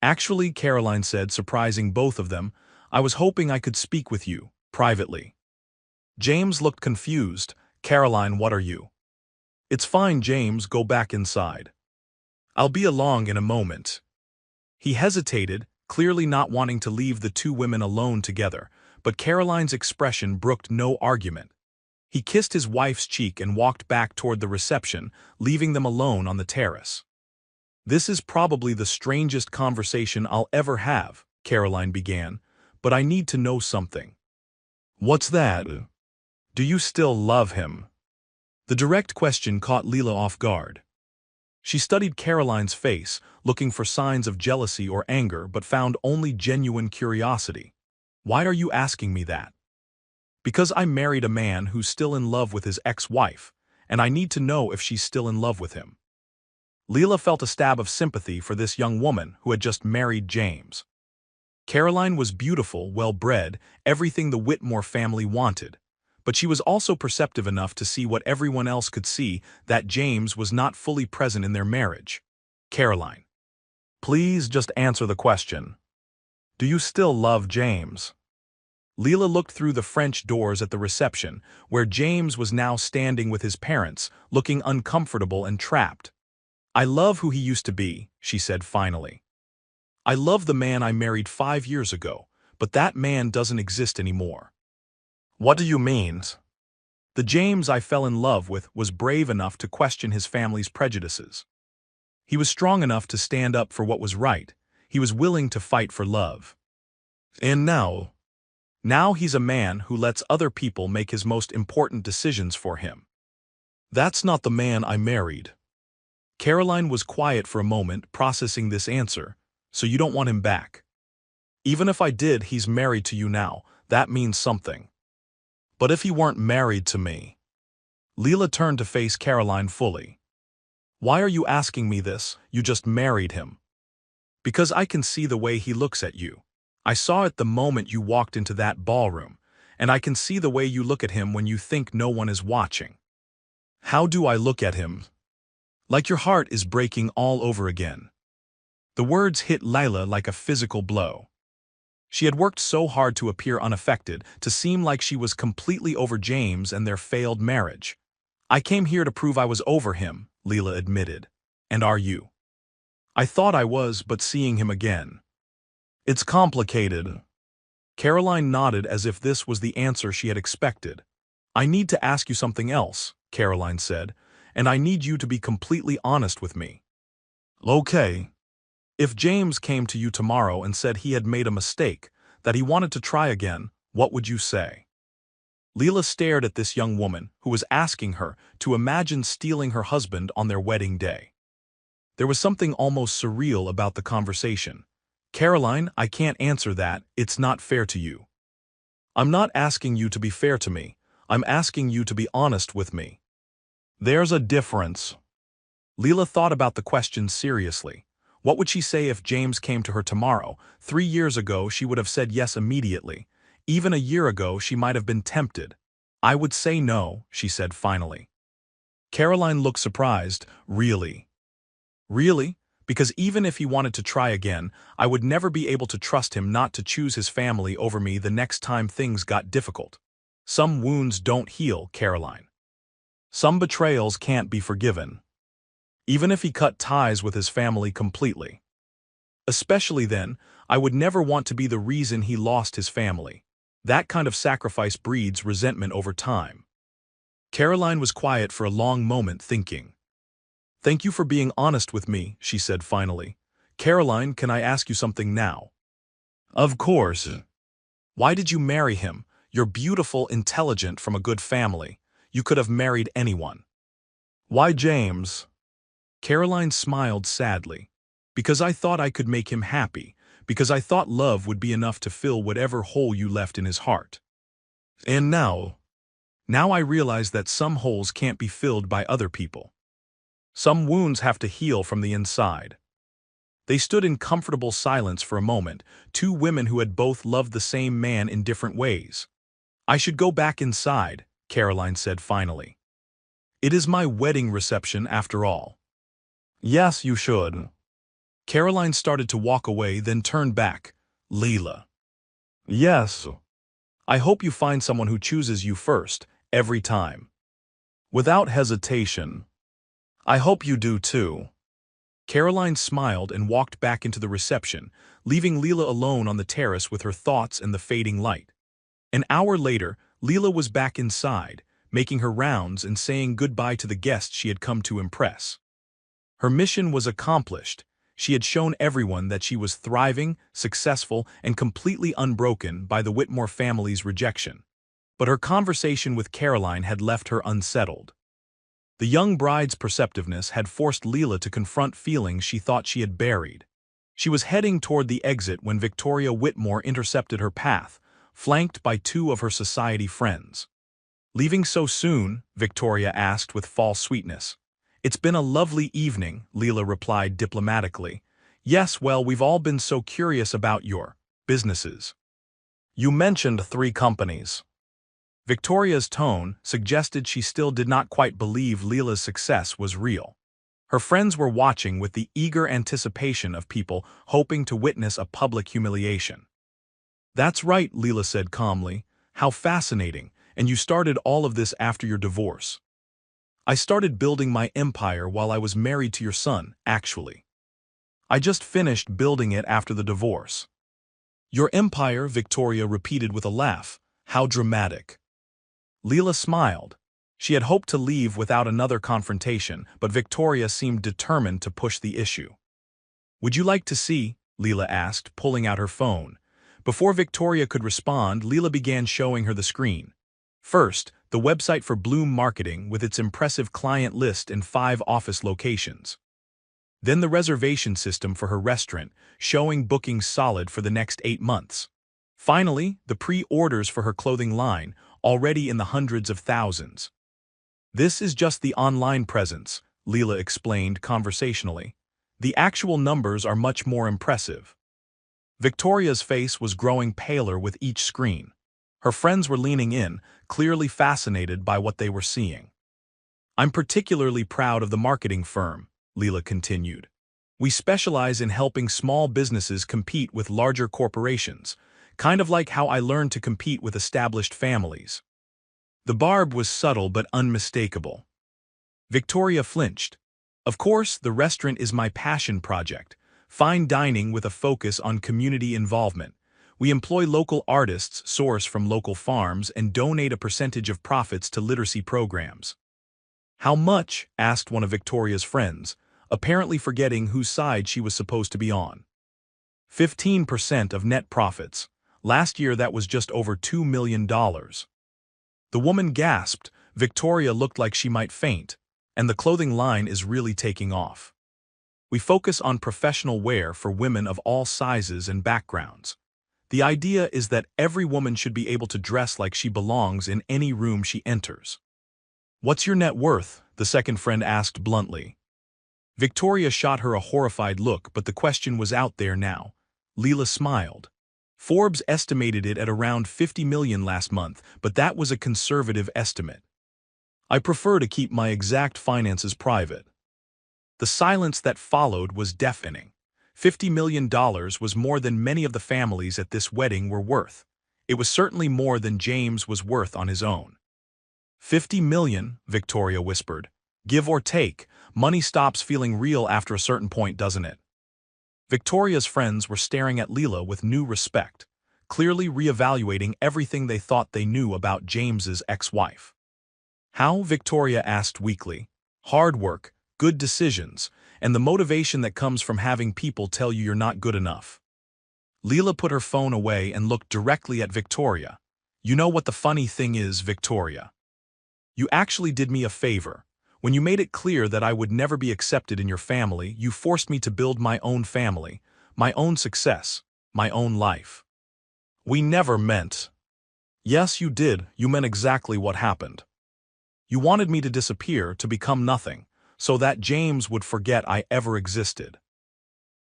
Actually, Caroline said, surprising both of them, I was hoping I could speak with you, privately. James looked confused. Caroline, what are you? It's fine, James, go back inside. I'll be along in a moment. He hesitated, clearly not wanting to leave the two women alone together, but Caroline's expression brooked no argument. He kissed his wife's cheek and walked back toward the reception, leaving them alone on the terrace. This is probably the strangest conversation I'll ever have, Caroline began, but I need to know something. What's that? Do you still love him? The direct question caught Leela off guard. She studied Caroline's face, looking for signs of jealousy or anger, but found only genuine curiosity. Why are you asking me that? Because I married a man who's still in love with his ex-wife, and I need to know if she's still in love with him. Leela felt a stab of sympathy for this young woman who had just married James. Caroline was beautiful, well-bred, everything the Whitmore family wanted, but she was also perceptive enough to see what everyone else could see, that James was not fully present in their marriage. Caroline. Please just answer the question. Do you still love James? Leela looked through the French doors at the reception, where James was now standing with his parents, looking uncomfortable and trapped. I love who he used to be, she said finally. I love the man I married 5 years ago, but that man doesn't exist anymore. What do you mean? The James I fell in love with was brave enough to question his family's prejudices. He was strong enough to stand up for what was right. He was willing to fight for love. And now? Now he's a man who lets other people make his most important decisions for him. That's not the man I married. Caroline was quiet for a moment, processing this answer. So you don't want him back? Even if I did, he's married to you now. That means something. But if he weren't married to me? Leela turned to face Caroline fully. Why are you asking me this? You just married him. Because I can see the way he looks at you. I saw it the moment you walked into that ballroom, and I can see the way you look at him when you think no one is watching. How do I look at him? Like your heart is breaking all over again. The words hit Leila like a physical blow. She had worked so hard to appear unaffected, to seem like she was completely over James and their failed marriage. I came here to prove I was over him, Leila admitted. And are you? I thought I was, but seeing him again. It's complicated. Caroline nodded as if this was the answer she had expected. I need to ask you something else, Caroline said, and I need you to be completely honest with me. Okay. If James came to you tomorrow and said he had made a mistake, that he wanted to try again, what would you say? Leela stared at this young woman who was asking her to imagine stealing her husband on their wedding day. There was something almost surreal about the conversation. "Caroline, I can't answer that, it's not fair to you." "I'm not asking you to be fair to me, I'm asking you to be honest with me." "There's a difference." Leela thought about the question seriously. What would she say if James came to her tomorrow? 3 years ago she would have said yes immediately. Even a year ago she might have been tempted. "I would say no," she said finally. Caroline looked surprised. "Really?" "Really? Because even if he wanted to try again, I would never be able to trust him not to choose his family over me the next time things got difficult. Some wounds don't heal, Caroline. Some betrayals can't be forgiven. Even if he cut ties with his family completely. Especially then, I would never want to be the reason he lost his family. That kind of sacrifice breeds resentment over time." Caroline was quiet for a long moment thinking. "Thank you for being honest with me," she said finally. "Caroline, can I ask you something now?" "Of course." "Why did you marry him? You're beautiful, intelligent, from a good family. You could have married anyone." "Why James?" Caroline smiled sadly. "Because I thought I could make him happy. Because I thought love would be enough to fill whatever hole you left in his heart. And now? Now I realize that some holes can't be filled by other people. Some wounds have to heal from the inside." They stood in comfortable silence for a moment, two women who had both loved the same man in different ways. "I should go back inside," Caroline said finally. "It is my wedding reception after all." "Yes, you should." Caroline started to walk away, then turned back. "Leela." "Yes. I hope you find someone who chooses you first, every time. Without hesitation. I hope you do too." Caroline smiled and walked back into the reception, leaving Leela alone on the terrace with her thoughts and the fading light. An hour later, Leela was back inside, making her rounds and saying goodbye to the guests she had come to impress. Her mission was accomplished. She had shown everyone that she was thriving, successful, and completely unbroken by the Whitmore family's rejection. But her conversation with Caroline had left her unsettled. The young bride's perceptiveness had forced Leela to confront feelings she thought she had buried. She was heading toward the exit when Victoria Whitmore intercepted her path, flanked by two of her society friends. "Leaving so soon?" Victoria asked with false sweetness. "It's been a lovely evening," Leela replied diplomatically. "Yes, well, we've all been so curious about your businesses. You mentioned 3 companies." Victoria's tone suggested she still did not quite believe Leela's success was real. Her friends were watching with the eager anticipation of people hoping to witness a public humiliation. "That's right," Leela said calmly. "How fascinating, and you started all of this after your divorce." "I started building my empire while I was married to your son, actually. I just finished building it after the divorce." "Your empire," Victoria repeated with a laugh. "How dramatic." Leela smiled. She had hoped to leave without another confrontation, but Victoria seemed determined to push the issue. "Would you like to see?" Leela asked, pulling out her phone. Before Victoria could respond, Leela began showing her the screen. First, the website for Bloom Marketing with its impressive client list and 5 office locations. Then the reservation system for her restaurant, showing bookings solid for the next 8 months. Finally, the pre-orders for her clothing line, already in the hundreds of thousands. "This is just the online presence," Leela explained conversationally. "The actual numbers are much more impressive." Victoria's face was growing paler with each screen. Her friends were leaning in, clearly fascinated by what they were seeing. "I'm particularly proud of the marketing firm," Leela continued. "We specialize in helping small businesses compete with larger corporations, kind of like how I learned to compete with established families." The barb was subtle but unmistakable. Victoria flinched. "Of course, the restaurant is my passion project, fine dining with a focus on community involvement. We employ local artists sourced from local farms and donate a percentage of profits to literacy programs." "How much?" asked one of Victoria's friends, apparently forgetting whose side she was supposed to be on. 15% of net profits. Last year that was just over $2 million. The woman gasped. Victoria looked like she might faint, and the clothing line is really taking off. We focus on professional wear for women of all sizes and backgrounds. The idea is that every woman should be able to dress like she belongs in any room she enters. "What's your net worth?" the second friend asked bluntly. Victoria shot her a horrified look, but the question was out there now. Leela smiled. Forbes estimated it at around 50 million last month, but that was a conservative estimate. "I prefer to keep my exact finances private." The silence that followed was deafening. $50 million was more than many of the families at this wedding were worth. It was certainly more than James was worth on his own. "50 million, Victoria whispered. "Give or take, money stops feeling real after a certain point, doesn't it?" Victoria's friends were staring at Leela with new respect, clearly reevaluating everything they thought they knew about James's ex-wife. "How?" Victoria asked weakly. "Hard work, good decisions, and the motivation that comes from having people tell you you're not good enough." Leela put her phone away and looked directly at Victoria. "You know what the funny thing is, Victoria? You actually did me a favor. When you made it clear that I would never be accepted in your family, you forced me to build my own family, my own success, my own life." "We never meant." "Yes, you did. You meant exactly what happened. You wanted me to disappear, to become nothing, so that James would forget I ever existed."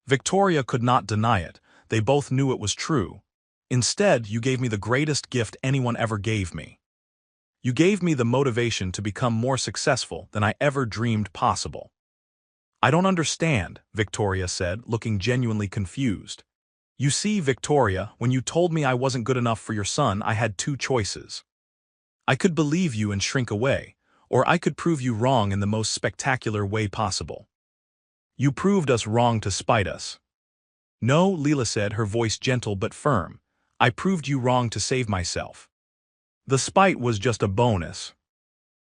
Victoria could not deny it. They both knew it was true. "Instead, you gave me the greatest gift anyone ever gave me. You gave me the motivation to become more successful than I ever dreamed possible." "I don't understand," Victoria said, looking genuinely confused. "You see, Victoria, when you told me I wasn't good enough for your son, I had two choices. I could believe you and shrink away, or I could prove you wrong in the most spectacular way possible. You proved us wrong to spite us." "No," Leela said, her voice gentle but firm. "I proved you wrong to save myself. The spite was just a bonus."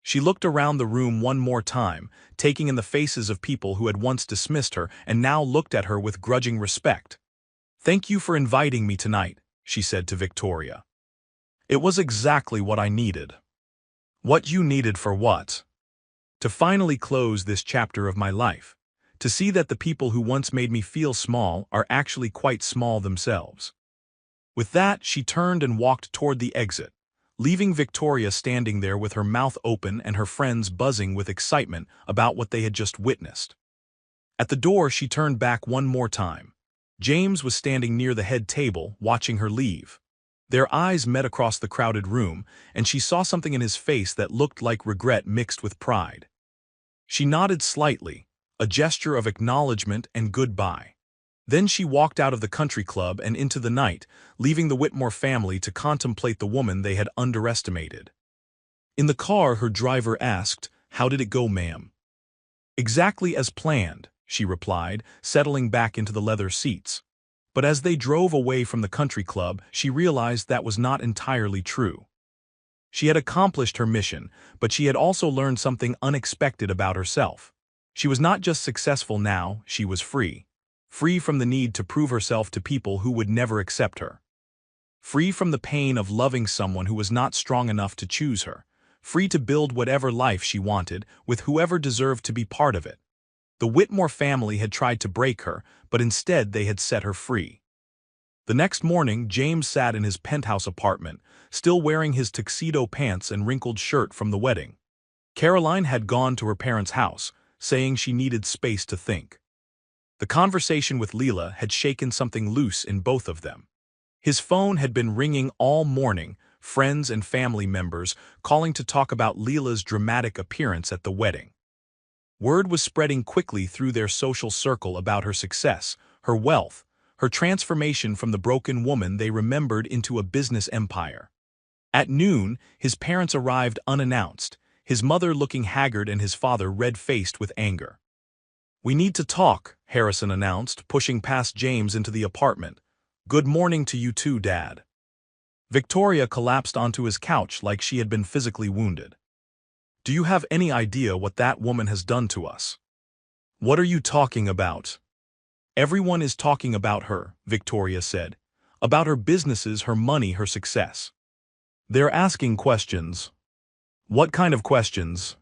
She looked around the room one more time, taking in the faces of people who had once dismissed her and now looked at her with grudging respect. "Thank you for inviting me tonight," she said to Victoria. "It was exactly what I needed." "What you needed for what?" "To finally close this chapter of my life. To see that the people who once made me feel small are actually quite small themselves." With that, she turned and walked toward the exit, leaving Victoria standing there with her mouth open and her friends buzzing with excitement about what they had just witnessed. At the door, she turned back one more time. James was standing near the head table, watching her leave. Their eyes met across the crowded room, and she saw something in his face that looked like regret mixed with pride. She nodded slightly, a gesture of acknowledgement and goodbye. Then she walked out of the country club and into the night, leaving the Whitmore family to contemplate the woman they had underestimated. In the car, her driver asked, "How did it go, ma'am?" "Exactly as planned," she replied, settling back into the leather seats. But as they drove away from the country club, she realized that was not entirely true. She had accomplished her mission, but she had also learned something unexpected about herself. She was not just successful now, she was free. Free from the need to prove herself to people who would never accept her. Free from the pain of loving someone who was not strong enough to choose her. Free to build whatever life she wanted, with whoever deserved to be part of it. The Whitmore family had tried to break her, but instead they had set her free. The next morning, James sat in his penthouse apartment, still wearing his tuxedo pants and wrinkled shirt from the wedding. Caroline had gone to her parents' house, saying she needed space to think. The conversation with Leela had shaken something loose in both of them. His phone had been ringing all morning, friends and family members calling to talk about Leela's dramatic appearance at the wedding. Word was spreading quickly through their social circle about her success, her wealth, her transformation from the broken woman they remembered into a business empire. At noon, his parents arrived unannounced, his mother looking haggard and his father red-faced with anger. "We need to talk," Harrison announced, pushing past James into the apartment. "Good morning to you too, Dad." Victoria collapsed onto his couch like she had been physically wounded. "Do you have any idea what that woman has done to us?" "What are you talking about?" "Everyone is talking about her," Victoria said. "About her businesses, her money, her success. They're asking questions." What kind of questions?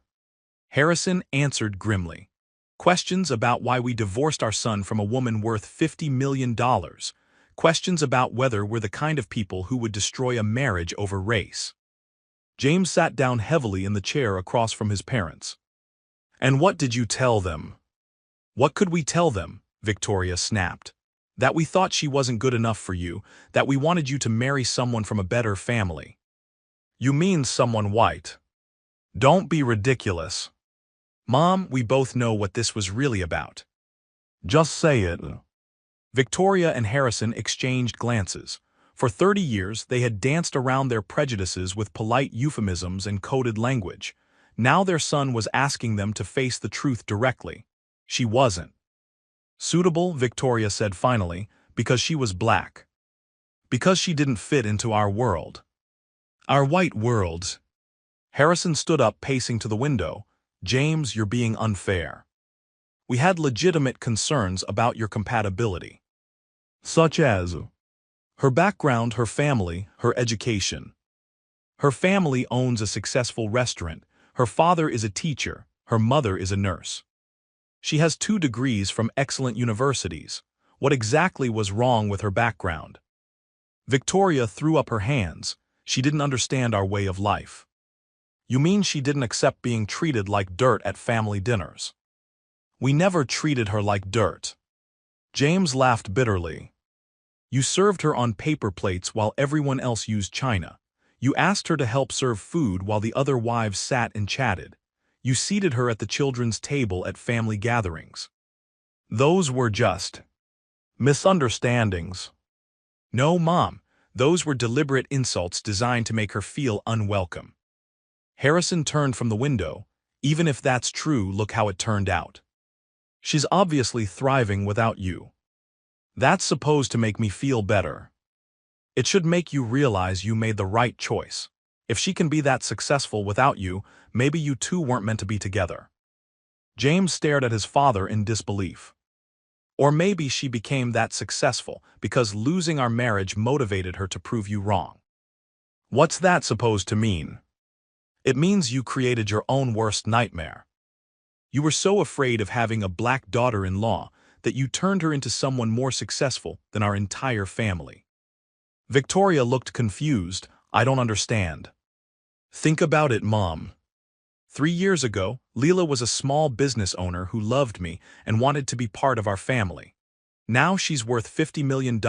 Harrison answered grimly. Questions about why we divorced our son from a woman worth $50 million. Questions about whether we're the kind of people who would destroy a marriage over race. James sat down heavily in the chair across from his parents. And what did you tell them? What could we tell them? Victoria snapped. That we thought she wasn't good enough for you, that we wanted you to marry someone from a better family. You mean someone white? Don't be ridiculous. Mom, we both know what this was really about. Just say it. Victoria and Harrison exchanged glances. For 30 years, they had danced around their prejudices with polite euphemisms and coded language. Now their son was asking them to face the truth directly. She wasn't suitable, Victoria said finally, because she was black. Because she didn't fit into our world. Our white world. Harrison stood up, pacing to the window. James, you're being unfair. We had legitimate concerns about your compatibility. Such as her background, her family, her education. Her family owns a successful restaurant. Her father is a teacher. Her mother is a nurse. She has 2 degrees from excellent universities. What exactly was wrong with her background? Victoria threw up her hands. She didn't understand our way of life. You mean she didn't accept being treated like dirt at family dinners? We never treated her like dirt. James laughed bitterly. You served her on paper plates while everyone else used china. You asked her to help serve food while the other wives sat and chatted. You seated her at the children's table at family gatherings. Those were just misunderstandings. No, Mom, those were deliberate insults designed to make her feel unwelcome. Harrison turned from the window. Even if that's true, look how it turned out. She's obviously thriving without you. That's supposed to make me feel better. It should make you realize you made the right choice. If she can be that successful without you, maybe you two weren't meant to be together. James stared at his father in disbelief. Or maybe she became that successful because losing our marriage motivated her to prove you wrong. What's that supposed to mean? It means you created your own worst nightmare. You were so afraid of having a black daughter-in-law that you turned her into someone more successful than our entire family. Victoria looked confused. I don't understand. Think about it, Mom. 3 years ago, Leela was a small business owner who loved me and wanted to be part of our family. Now she's worth $50 million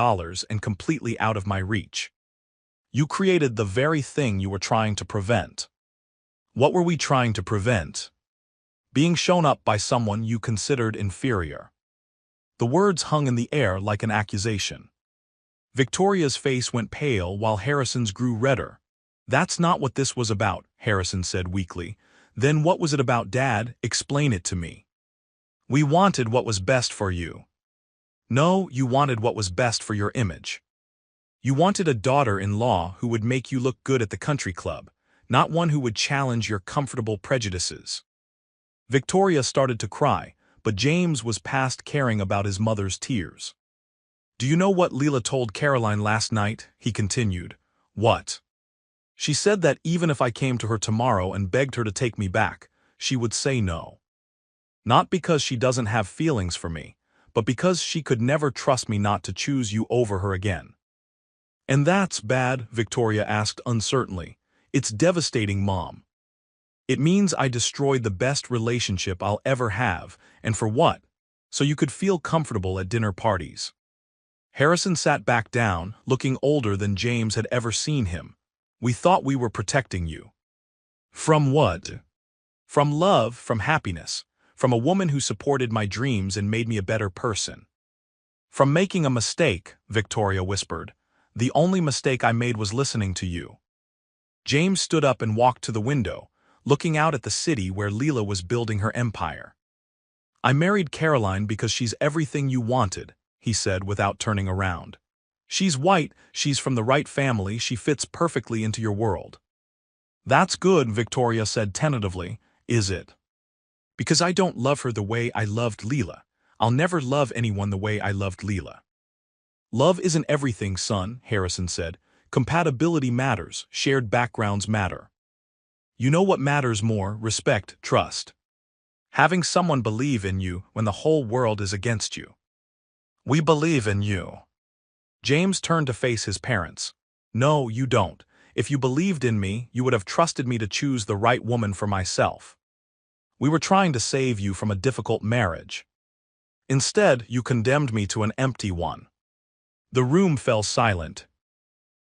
and completely out of my reach. You created the very thing you were trying to prevent. What were we trying to prevent? Being shown up by someone you considered inferior. The words hung in the air like an accusation. Victoria's face went pale while Harrison's grew redder. That's not what this was about, Harrison said weakly. Then what was it about, Dad? Explain it to me. We wanted what was best for you. No, you wanted what was best for your image. You wanted a daughter-in-law who would make you look good at the country club, not one who would challenge your comfortable prejudices. Victoria started to cry, but James was past caring about his mother's tears. Do you know what Leela told Caroline last night? He continued. What? She said that even if I came to her tomorrow and begged her to take me back, she would say no. Not because she doesn't have feelings for me, but because she could never trust me not to choose you over her again. And that's bad, Victoria asked uncertainly. It's devastating, Mom. It means I destroyed the best relationship I'll ever have, and for what? So you could feel comfortable at dinner parties. Harrison sat back down, looking older than James had ever seen him. We thought we were protecting you. From what? From love, from happiness, from a woman who supported my dreams and made me a better person. From making a mistake, Victoria whispered. The only mistake I made was listening to you. James stood up and walked to the window, looking out at the city where Leela was building her empire. I married Caroline because she's everything you wanted, he said without turning around. She's white, she's from the right family, she fits perfectly into your world. That's good, Victoria said tentatively. Is it? Because I don't love her the way I loved Leela. I'll never love anyone the way I loved Leela. Love isn't everything, son, Harrison said. Compatibility matters, shared backgrounds matter. You know what matters more: respect, trust. Having someone believe in you when the whole world is against you. We believe in you. James turned to face his parents. No, you don't. If you believed in me, you would have trusted me to choose the right woman for myself. We were trying to save you from a difficult marriage. Instead, you condemned me to an empty one. The room fell silent.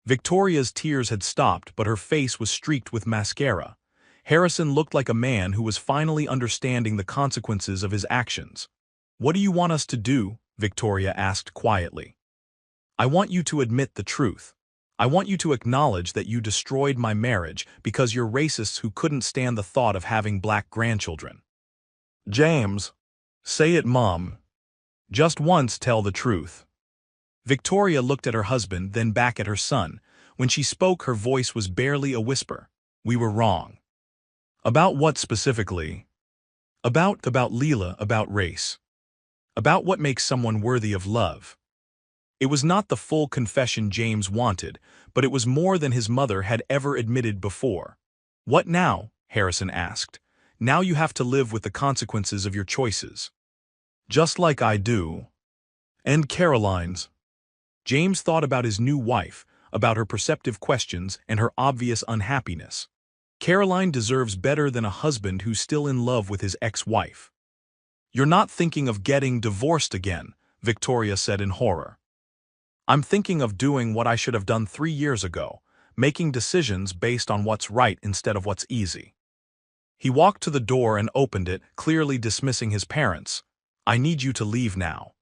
Victoria's tears had stopped, but her face was streaked with mascara. Harrison looked like a man who was finally understanding the consequences of his actions. What do you want us to do? Victoria asked quietly. I want you to admit the truth. I want you to acknowledge that you destroyed my marriage because you're racists who couldn't stand the thought of having black grandchildren. James, say it, Mom. Just once tell the truth. Victoria looked at her husband, then back at her son. When she spoke, her voice was barely a whisper. We were wrong. About what specifically? About Leela, about race. About what makes someone worthy of love. It was not the full confession James wanted, but it was more than his mother had ever admitted before. What now? Harrison asked. Now you have to live with the consequences of your choices. Just like I do. And Caroline's. James thought about his new wife, about her perceptive questions and her obvious unhappiness. Caroline deserves better than a husband who's still in love with his ex-wife. You're not thinking of getting divorced again, Victoria said in horror. I'm thinking of doing what I should have done 3 years ago, making decisions based on what's right instead of what's easy. He walked to the door and opened it, clearly dismissing his parents. I need you to leave now.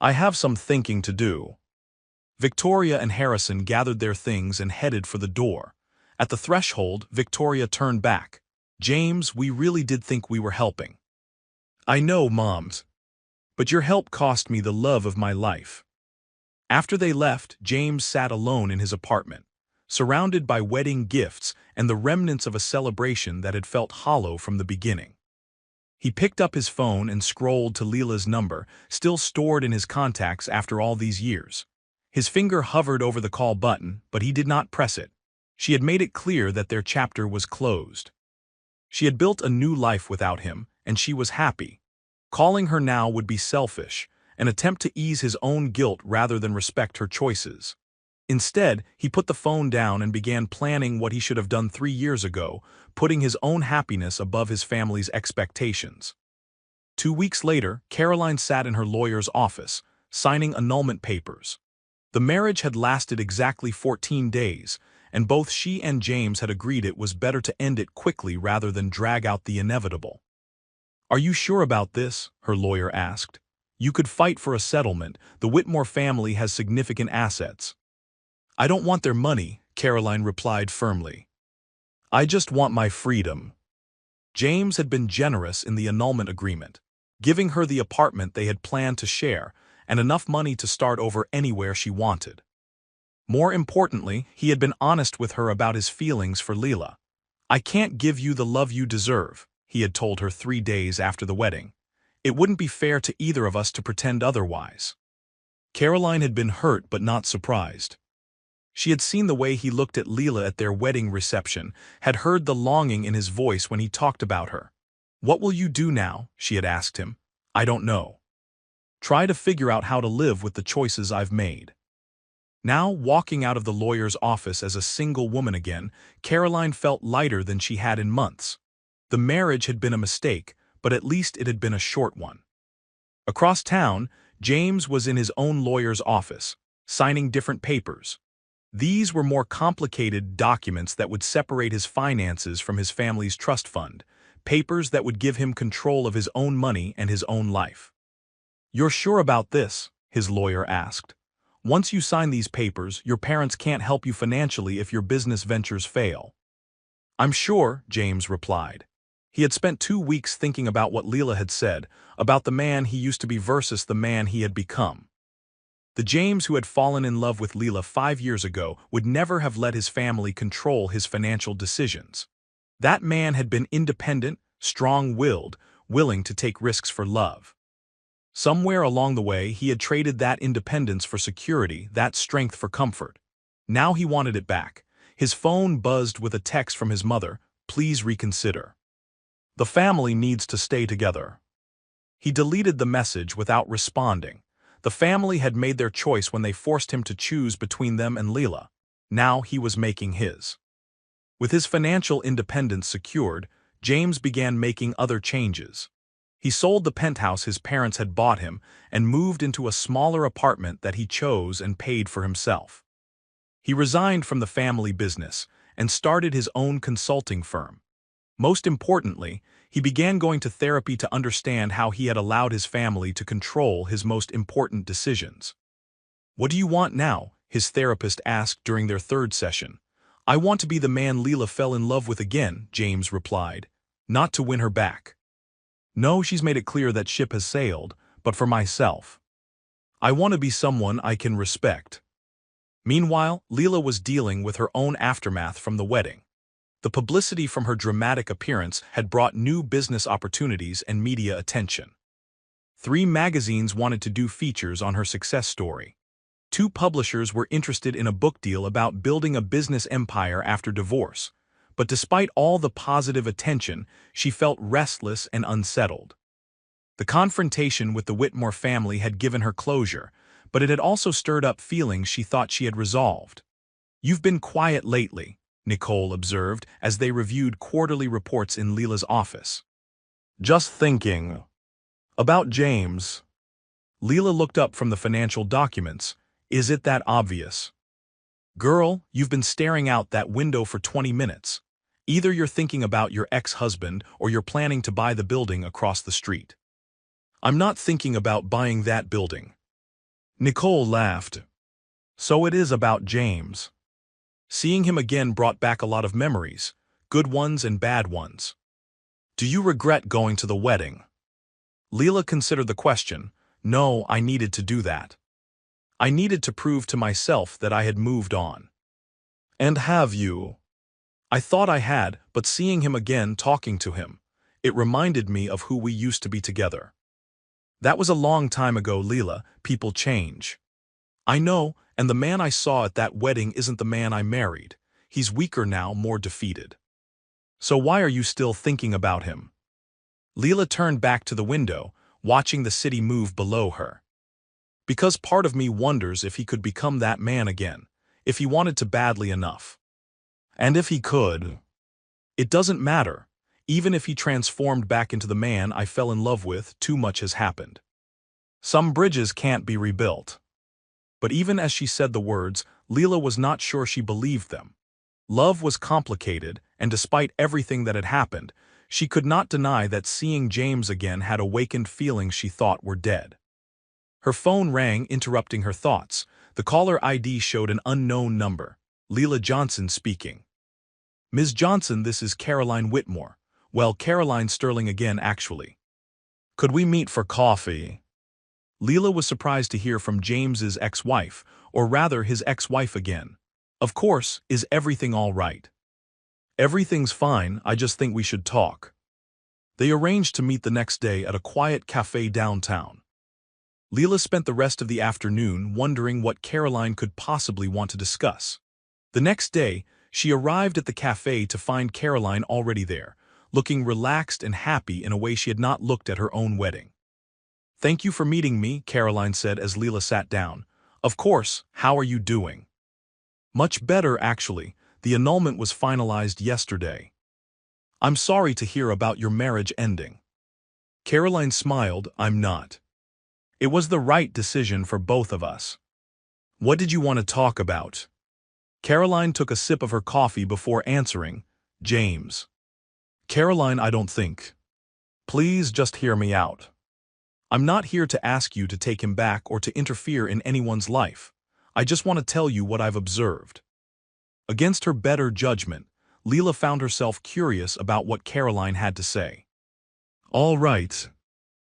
I have some thinking to do. Victoria and Harrison gathered their things and headed for the door. At the threshold, Victoria turned back. James, we really did think we were helping. I know, Moms. But your help cost me the love of my life. After they left, James sat alone in his apartment, surrounded by wedding gifts and the remnants of a celebration that had felt hollow from the beginning. He picked up his phone and scrolled to Leela's number, still stored in his contacts after all these years. His finger hovered over the call button, but he did not press it. She had made it clear that their chapter was closed. She had built a new life without him, and she was happy. Calling her now would be selfish, an attempt to ease his own guilt rather than respect her choices. Instead, he put the phone down and began planning what he should have done 3 years ago, putting his own happiness above his family's expectations. 2 weeks later, Caroline sat in her lawyer's office, signing annulment papers. The marriage had lasted exactly 14 days, and both she and James had agreed it was better to end it quickly rather than drag out the inevitable. Are you sure about this? Her lawyer asked. You could fight for a settlement. The Whitmore family has significant assets. I don't want their money, Caroline replied firmly. I just want my freedom. James had been generous in the annulment agreement, giving her the apartment they had planned to share and enough money to start over anywhere she wanted. More importantly, he had been honest with her about his feelings for Leela. I can't give you the love you deserve, he had told her 3 days after the wedding. It wouldn't be fair to either of us to pretend otherwise. Caroline had been hurt but not surprised. She had seen the way he looked at Leela at their wedding reception, had heard the longing in his voice when he talked about her. What will you do now? She had asked him. I don't know. Try to figure out how to live with the choices I've made. Now, walking out of the lawyer's office as a single woman again, Caroline felt lighter than she had in months. The marriage had been a mistake, but at least it had been a short one. Across town, James was in his own lawyer's office, signing different papers. These were more complicated documents that would separate his finances from his family's trust fund, papers that would give him control of his own money and his own life. You're sure about this? His lawyer asked. Once you sign these papers, your parents can't help you financially if your business ventures fail. I'm sure, James replied. He had spent 2 weeks thinking about what Leela had said, about the man he used to be versus the man he had become. The James who had fallen in love with Leela 5 years ago would never have let his family control his financial decisions. That man had been independent, strong-willed, willing to take risks for love. Somewhere along the way, he had traded that independence for security, that strength for comfort. Now he wanted it back. His phone buzzed with a text from his mother. Please reconsider. The family needs to stay together. He deleted the message without responding. The family had made their choice when they forced him to choose between them and Leela. Now he was making his. With his financial independence secured, James began making other changes. He sold the penthouse his parents had bought him and moved into a smaller apartment that he chose and paid for himself. He resigned from the family business and started his own consulting firm. Most importantly, he began going to therapy to understand how he had allowed his family to control his most important decisions. "What do you want now?" his therapist asked during their third session. "I want to be the man Leela fell in love with again," James replied. "Not to win her back. No, she's made it clear that ship has sailed, but for myself. I want to be someone I can respect." Meanwhile, Leela was dealing with her own aftermath from the wedding. The publicity from her dramatic appearance had brought new business opportunities and media attention. 3 magazines wanted to do features on her success story. 2 publishers were interested in a book deal about building a business empire after divorce. But despite all the positive attention, she felt restless and unsettled. The confrontation with the Whitmore family had given her closure, but it had also stirred up feelings she thought she had resolved. "You've been quiet lately," Nicole observed as they reviewed quarterly reports in Leela's office. "Just thinking about James." Leela looked up from the financial documents. "Is it that obvious?" "Girl, you've been staring out that window for 20 minutes. Either you're thinking about your ex-husband or you're planning to buy the building across the street." "I'm not thinking about buying that building." Nicole laughed. "So it is about James." Seeing him again brought back a lot of memories, good ones and bad ones. "Do you regret going to the wedding?" Leela considered the question. "No, I needed to do that. I needed to prove to myself that I had moved on." "And have you?" "I thought I had, but seeing him again, talking to him, it reminded me of who we used to be together." "That was a long time ago, Leela. People change." "I know, and the man I saw at that wedding isn't the man I married. He's weaker now, more defeated." "So why are you still thinking about him?" Leela turned back to the window, watching the city move below her. "Because part of me wonders if he could become that man again, if he wanted to badly enough. And if he could, it doesn't matter. Even if he transformed back into the man I fell in love with, too much has happened. Some bridges can't be rebuilt." But even as she said the words, Leela was not sure she believed them. Love was complicated, and despite everything that had happened, she could not deny that seeing James again had awakened feelings she thought were dead. Her phone rang, interrupting her thoughts. The caller ID showed an unknown number. Leela Johnson speaking. "Ms. Johnson, this is Caroline Whitmore. Well, Caroline Sterling again, actually. Could we meet for coffee?" Leela was surprised to hear from James's ex-wife, or rather his ex-wife again. "Of course, is everything all right?" "Everything's fine, I just think we should talk." They arranged to meet the next day at a quiet cafe downtown. Leela spent the rest of the afternoon wondering what Caroline could possibly want to discuss. The next day, she arrived at the cafe to find Caroline already there, looking relaxed and happy in a way she had not looked at her own wedding. "Thank you for meeting me," Caroline said as Leela sat down. "Of course, how are you doing?" "Much better, actually. The annulment was finalized yesterday." "I'm sorry to hear about your marriage ending." Caroline smiled. "I'm not. It was the right decision for both of us." "What did you want to talk about?" Caroline took a sip of her coffee before answering. "James." "Caroline, I don't think. Please just hear me out. I'm not here to ask you to take him back or to interfere in anyone's life. I just want to tell you what I've observed." Against her better judgment, Leela found herself curious about what Caroline had to say. "All right.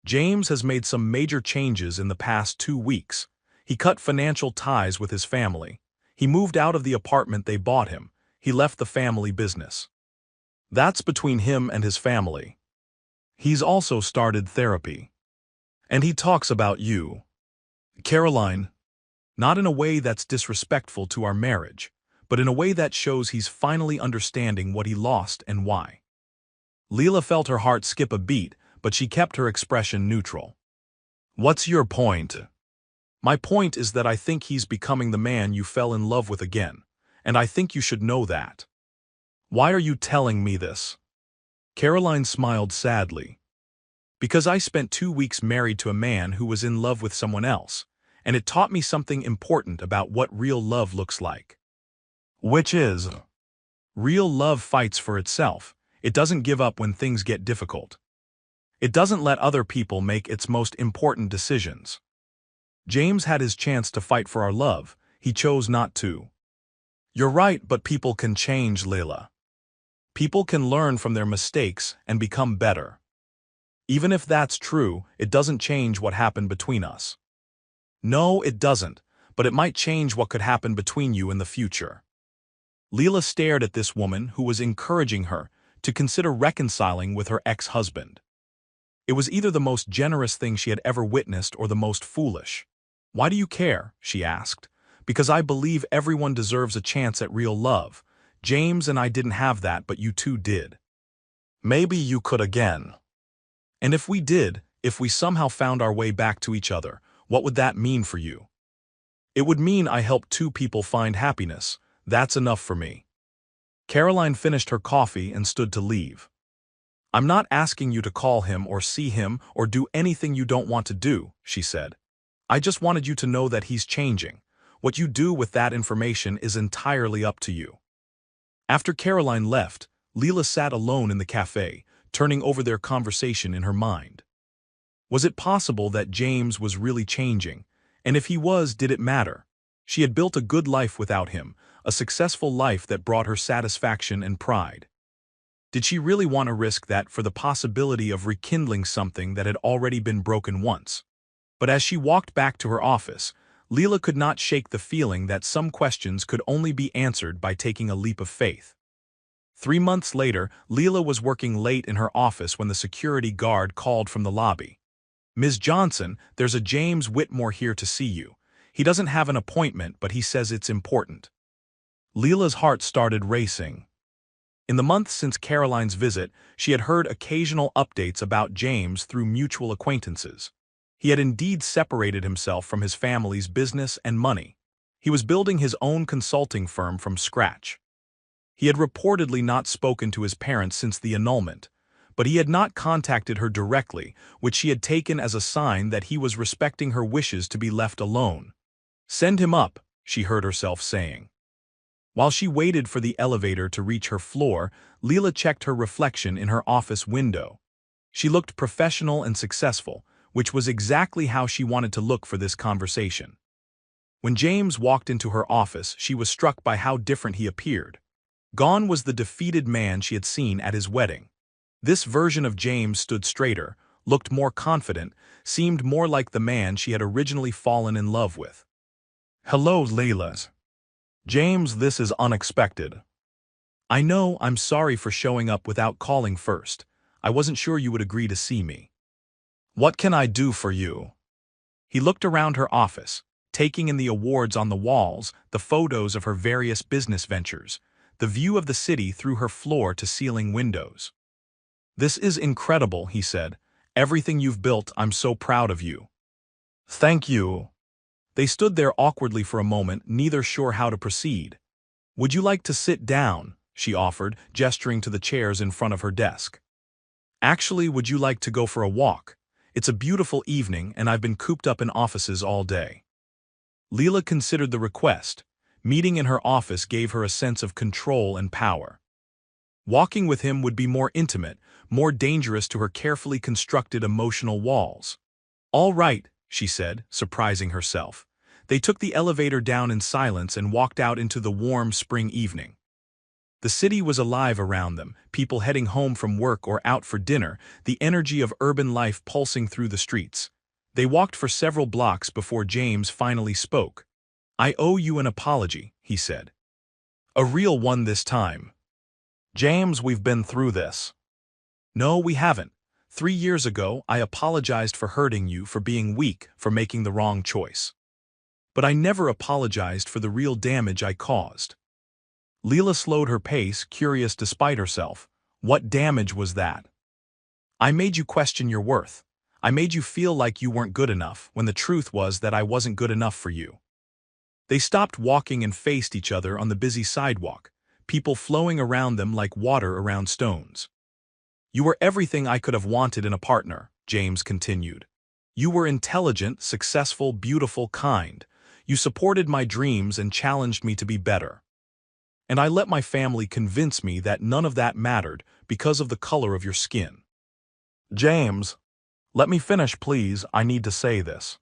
James has made some major changes in the past 2 weeks. He cut financial ties with his family. He moved out of the apartment they bought him. He left the family business. That's between him and his family. He's also started therapy. And he talks about you." "Caroline, not in a way that's disrespectful to our marriage, but in a way that shows he's finally understanding what he lost and why. Leela felt her heart skip a beat, but she kept her expression neutral. What's your point? My point is that I think he's becoming the man you fell in love with again, and I think you should know that. Why are you telling me this? Caroline smiled sadly. Because I spent 2 weeks married to a man who was in love with someone else, and it taught me something important about what real love looks like. Which is, real love fights for itself. It doesn't give up when things get difficult. It doesn't let other people make its most important decisions. James had his chance to fight for our love. He chose not to. You're right, but people can change, Leila. People can learn from their mistakes and become better. Even if that's true, it doesn't change what happened between us. No, it doesn't, but it might change what could happen between you in the future. Leila stared at this woman who was encouraging her to consider reconciling with her ex-husband. It was either the most generous thing she had ever witnessed or the most foolish. Why do you care? She asked. Because I believe everyone deserves a chance at real love. James and I didn't have that, but you two did. Maybe you could again. And if we did, if we somehow found our way back to each other, what would that mean for you? It would mean I helped 2 people find happiness. That's enough for me. Caroline finished her coffee and stood to leave. I'm not asking you to call him or see him or do anything you don't want to do, she said. I just wanted you to know that he's changing. What you do with that information is entirely up to you. After Caroline left, Leila sat alone in the cafe, turning over their conversation in her mind. Was it possible that James was really changing? And if he was, did it matter? She had built a good life without him, a successful life that brought her satisfaction and pride. Did she really want to risk that for the possibility of rekindling something that had already been broken once? But as she walked back to her office, Leila could not shake the feeling that some questions could only be answered by taking a leap of faith. 3 months later, Leila was working late in her office when the security guard called from the lobby. Ms. Johnson, there's a James Whitmore here to see you. He doesn't have an appointment, but he says it's important. Leila's heart started racing. In the months since Caroline's visit, she had heard occasional updates about James through mutual acquaintances. He had indeed separated himself from his family's business and money. He was building his own consulting firm from scratch. He had reportedly not spoken to his parents since the annulment, but he had not contacted her directly, which she had taken as a sign that he was respecting her wishes to be left alone. Send him up, she heard herself saying. While she waited for the elevator to reach her floor, Leila checked her reflection in her office window. She looked professional and successful, which was exactly how she wanted to look for this conversation. When James walked into her office, she was struck by how different he appeared. Gone was the defeated man she had seen at his wedding. This version of James stood straighter, looked more confident, seemed more like the man she had originally fallen in love with. Hello, Leila. James, this is unexpected. I know, I'm sorry for showing up without calling first. I wasn't sure you would agree to see me. What can I do for you? He looked around her office, taking in the awards on the walls, the photos of her various business ventures, the view of the city through her floor-to-ceiling windows. This is incredible, he said. Everything you've built, I'm so proud of you. Thank you. They stood there awkwardly for a moment, neither sure how to proceed. Would you like to sit down? She offered, gesturing to the chairs in front of her desk. Actually, would you like to go for a walk? It's a beautiful evening and I've been cooped up in offices all day. Leila considered the request. Meeting in her office gave her a sense of control and power. Walking with him would be more intimate, more dangerous to her carefully constructed emotional walls. All right, she said, surprising herself. They took the elevator down in silence and walked out into the warm spring evening. The city was alive around them, people heading home from work or out for dinner, the energy of urban life pulsing through the streets. They walked for several blocks before James finally spoke. I owe you an apology, he said. A real one this time. James, we've been through this. No, we haven't. 3 years ago, I apologized for hurting you, for being weak, for making the wrong choice. But I never apologized for the real damage I caused. Leela slowed her pace, curious despite herself. What damage was that? I made you question your worth. I made you feel like you weren't good enough, when the truth was that I wasn't good enough for you. They stopped walking and faced each other on the busy sidewalk, people flowing around them like water around stones. You were everything I could have wanted in a partner, James continued. You were intelligent, successful, beautiful, kind. You supported my dreams and challenged me to be better. And I let my family convince me that none of that mattered because of the color of your skin. James, let me finish, please. I need to say this.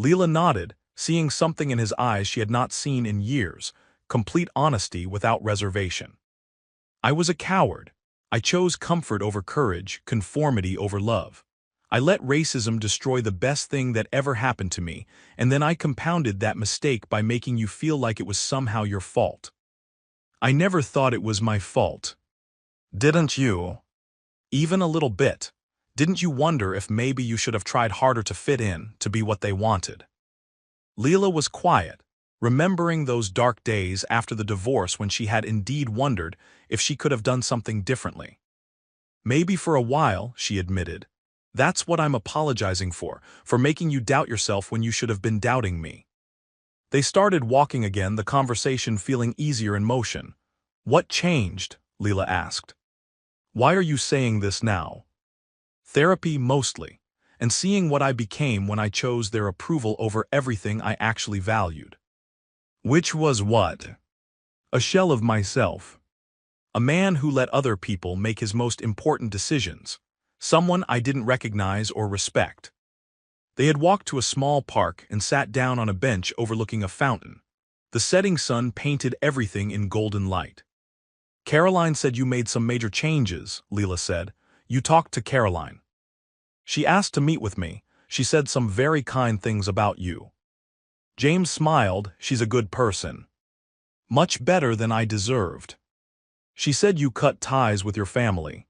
Leela nodded, seeing something in his eyes she had not seen in years, complete honesty without reservation. I was a coward. I chose comfort over courage, conformity over love. I let racism destroy the best thing that ever happened to me, and then I compounded that mistake by making you feel like it was somehow your fault. I never thought it was my fault. Didn't you? Even a little bit. Didn't you wonder if maybe you should have tried harder to fit in, to be what they wanted? Leela was quiet, remembering those dark days after the divorce when she had indeed wondered if she could have done something differently. Maybe for a while, she admitted. That's what I'm apologizing for making you doubt yourself when you should have been doubting me. They started walking again, the conversation feeling easier in motion. What changed? Leela asked. Why are you saying this now? Therapy mostly, and seeing what I became when I chose their approval over everything I actually valued. Which was what? A shell of myself. A man who let other people make his most important decisions. Someone I didn't recognize or respect. They had walked to a small park and sat down on a bench overlooking a fountain. The setting sun painted everything in golden light. Caroline said you made some major changes, Leela said. You talked to Caroline. She asked to meet with me. She said some very kind things about you. James smiled. She's a good person. Much better than I deserved. She said you cut ties with your family.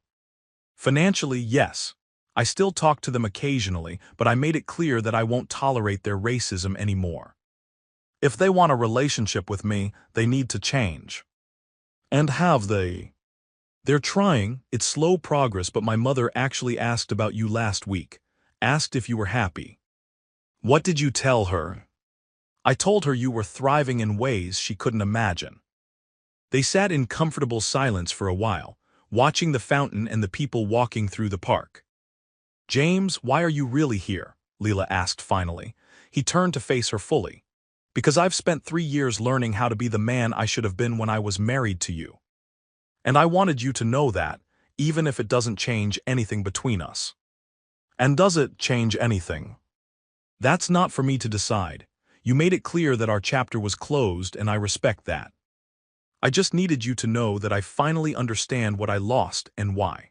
Financially, yes. I still talk to them occasionally, but I made it clear that I won't tolerate their racism anymore. If they want a relationship with me, they need to change. And have they? They're trying. It's slow progress, but my mother actually asked about you last week. Asked if you were happy. What did you tell her? I told her you were thriving in ways she couldn't imagine. They sat in comfortable silence for a while, watching the fountain and the people walking through the park. James, why are you really here? Leela asked finally. He turned to face her fully. Because I've spent 3 years learning how to be the man I should have been when I was married to you. And I wanted you to know that, even if it doesn't change anything between us. And does it change anything? That's not for me to decide. You made it clear that our chapter was closed, and I respect that. I just needed you to know that I finally understand what I lost and why.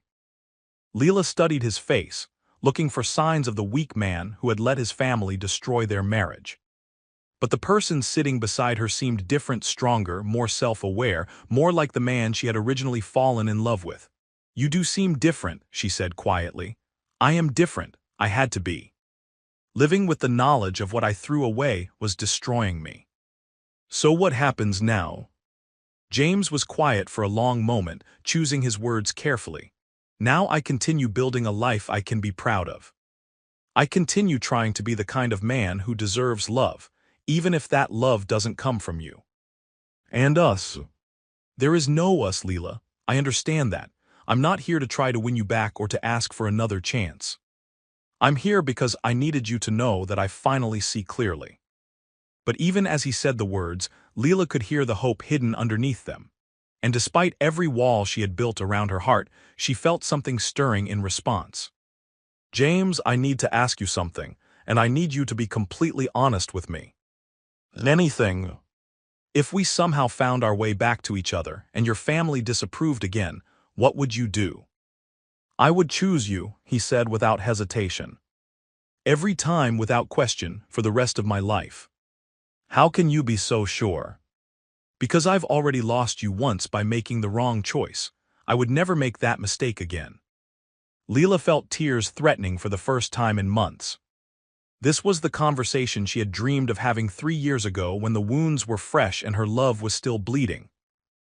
Leela studied his face, looking for signs of the weak man who had let his family destroy their marriage. But the person sitting beside her seemed different, stronger, more self-aware, more like the man she had originally fallen in love with. You do seem different, she said quietly. I am different. I had to be. Living with the knowledge of what I threw away was destroying me. So what happens now? James was quiet for a long moment, choosing his words carefully. Now I continue building a life I can be proud of. I continue trying to be the kind of man who deserves love, even if that love doesn't come from you. And us. There is no us, Leela. I understand that. I'm not here to try to win you back or to ask for another chance. I'm here because I needed you to know that I finally see clearly. But even as he said the words, Leela could hear the hope hidden underneath them. And despite every wall she had built around her heart, she felt something stirring in response. James, I need to ask you something, and I need you to be completely honest with me. Anything. If we somehow found our way back to each other and your family disapproved again, what would you do? I would choose you, he said without hesitation. Every time without question for the rest of my life. How can you be so sure? Because I've already lost you once by making the wrong choice. I would never make that mistake again. Leela felt tears threatening for the first time in months. This was the conversation she had dreamed of having 3 years ago when the wounds were fresh and her love was still bleeding.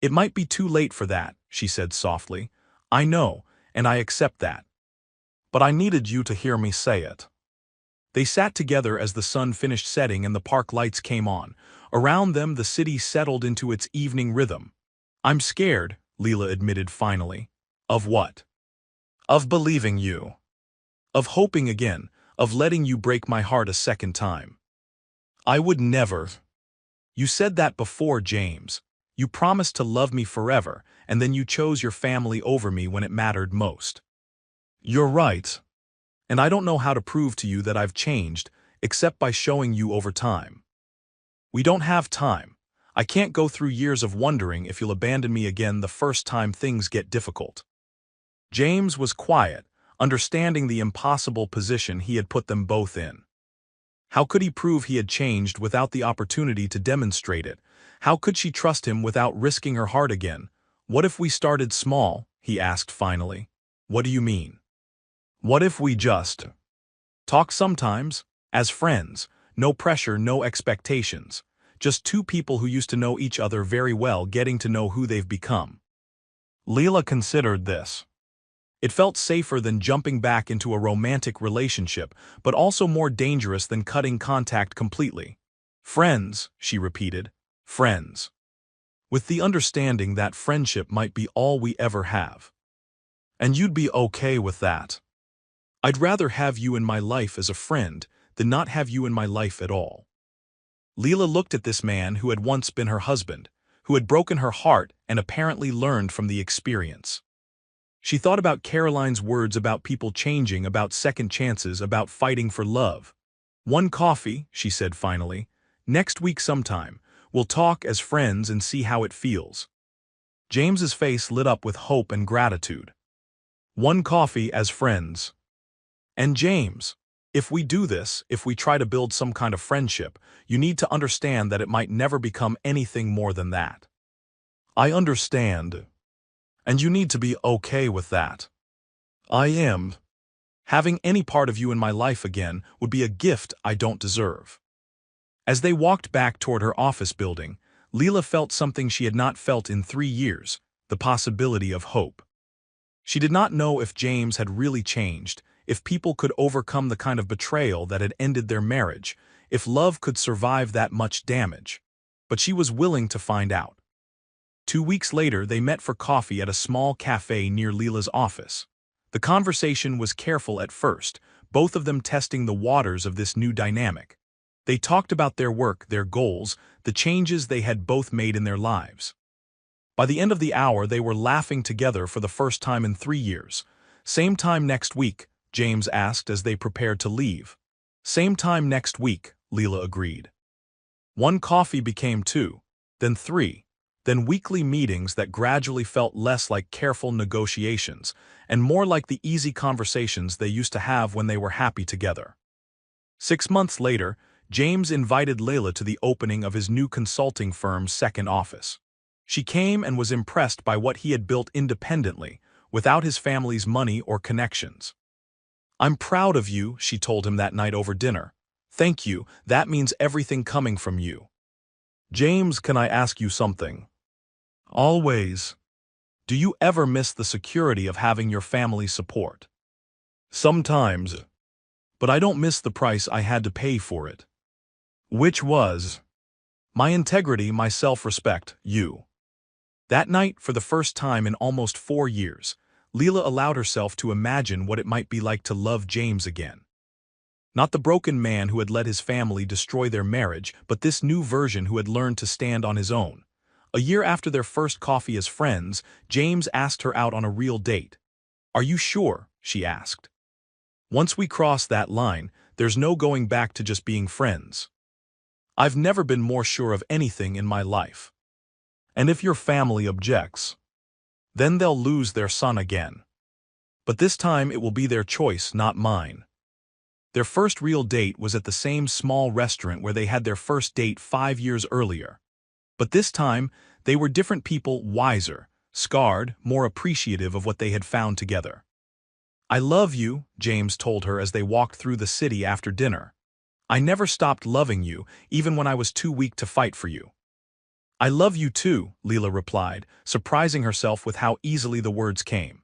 It might be too late for that, she said softly. I know, and I accept that. But I needed you to hear me say it. They sat together as the sun finished setting and the park lights came on. Around them, the city settled into its evening rhythm. I'm scared, Leela admitted finally. Of what? Of believing you. Of hoping again, of letting you break my heart a second time. I would never. You said that before, James. You promised to love me forever, and then you chose your family over me when it mattered most. You're right. And I don't know how to prove to you that I've changed, except by showing you over time. We don't have time. I can't go through years of wondering if you'll abandon me again the first time things get difficult. James was quiet, understanding the impossible position he had put them both in. How could he prove he had changed without the opportunity to demonstrate it? How could she trust him without risking her heart again? What if we started small? He asked finally. What do you mean? What if we just talk sometimes, as friends, no pressure, no expectations, just two people who used to know each other very well getting to know who they've become? Leela considered this. It felt safer than jumping back into a romantic relationship, but also more dangerous than cutting contact completely. Friends, she repeated, friends. With the understanding that friendship might be all we ever have. And you'd be okay with that. I'd rather have you in my life as a friend than not have you in my life at all. Leela looked at this man who had once been her husband, who had broken her heart and apparently learned from the experience. She thought about Caroline's words about people changing, about second chances, about fighting for love. One coffee, she said finally. Next week sometime. We'll talk as friends and see how it feels. James's face lit up with hope and gratitude. One coffee as friends. And James, if we do this, if we try to build some kind of friendship, you need to understand that it might never become anything more than that. I understand. And you need to be okay with that. I am. Having any part of you in my life again would be a gift I don't deserve. As they walked back toward her office building, Leela felt something she had not felt in 3 years, the possibility of hope. She did not know if James had really changed, if people could overcome the kind of betrayal that had ended their marriage, if love could survive that much damage. But she was willing to find out. 2 weeks later, they met for coffee at a small cafe near Leela's office. The conversation was careful at first, both of them testing the waters of this new dynamic. They talked about their work, their goals, the changes they had both made in their lives. By the end of the hour, they were laughing together for the first time in 3 years. Same time next week, James asked as they prepared to leave. Same time next week, Leela agreed. One coffee became 2, then 3, then weekly meetings that gradually felt less like careful negotiations and more like the easy conversations they used to have when they were happy together. 6 months later, James invited Leila to the opening of his new consulting firm's second office. She came and was impressed by what he had built independently, without his family's money or connections. I'm proud of you, she told him that night over dinner. Thank you, that means everything coming from you. James, can I ask you something? Always. Do you ever miss the security of having your family's support? Sometimes. But I don't miss the price I had to pay for it. Which was? My integrity, my self-respect, you. That night, for the first time in almost 4 years, Leela allowed herself to imagine what it might be like to love James again. Not the broken man who had let his family destroy their marriage, but this new version who had learned to stand on his own. A year after their first coffee as friends, James asked her out on a real date. Are you sure? She asked. Once we cross that line, there's no going back to just being friends. I've never been more sure of anything in my life. And if your family objects, then they'll lose their son again. But this time it will be their choice, not mine. Their first real date was at the same small restaurant where they had their first date 5 years earlier. But this time, they were different people, wiser, scarred, more appreciative of what they had found together. I love you, James told her as they walked through the city after dinner. I never stopped loving you, even when I was too weak to fight for you. I love you too, Leela replied, surprising herself with how easily the words came.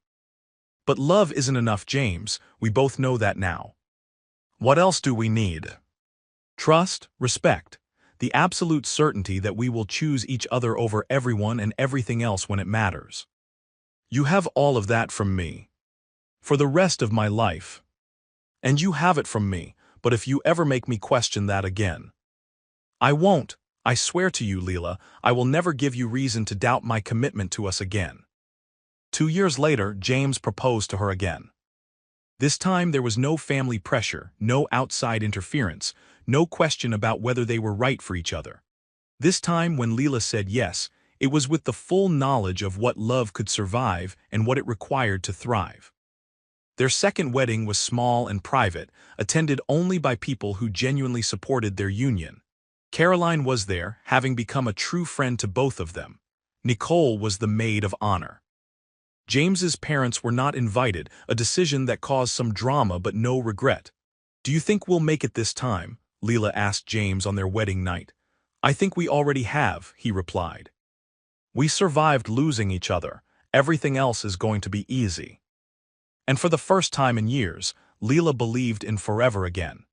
But love isn't enough, James, we both know that now. What else do we need? Trust, respect, the absolute certainty that we will choose each other over everyone and everything else when it matters. You have all of that from me. For the rest of my life. And you have it from me, but if you ever make me question that again. I won't, I swear to you, Leela, I will never give you reason to doubt my commitment to us again. 2 years later, James proposed to her again. This time there was no family pressure, no outside interference, no question about whether they were right for each other. This time when Leela said yes, it was with the full knowledge of what love could survive and what it required to thrive. Their second wedding was small and private, attended only by people who genuinely supported their union. Caroline was there, having become a true friend to both of them. Nicole was the maid of honor. James's parents were not invited, a decision that caused some drama but no regret. Do you think we'll make it this time? Leela asked James on their wedding night. I think we already have, he replied. We survived losing each other. Everything else is going to be easy. And for the first time in years, Leela believed in forever again.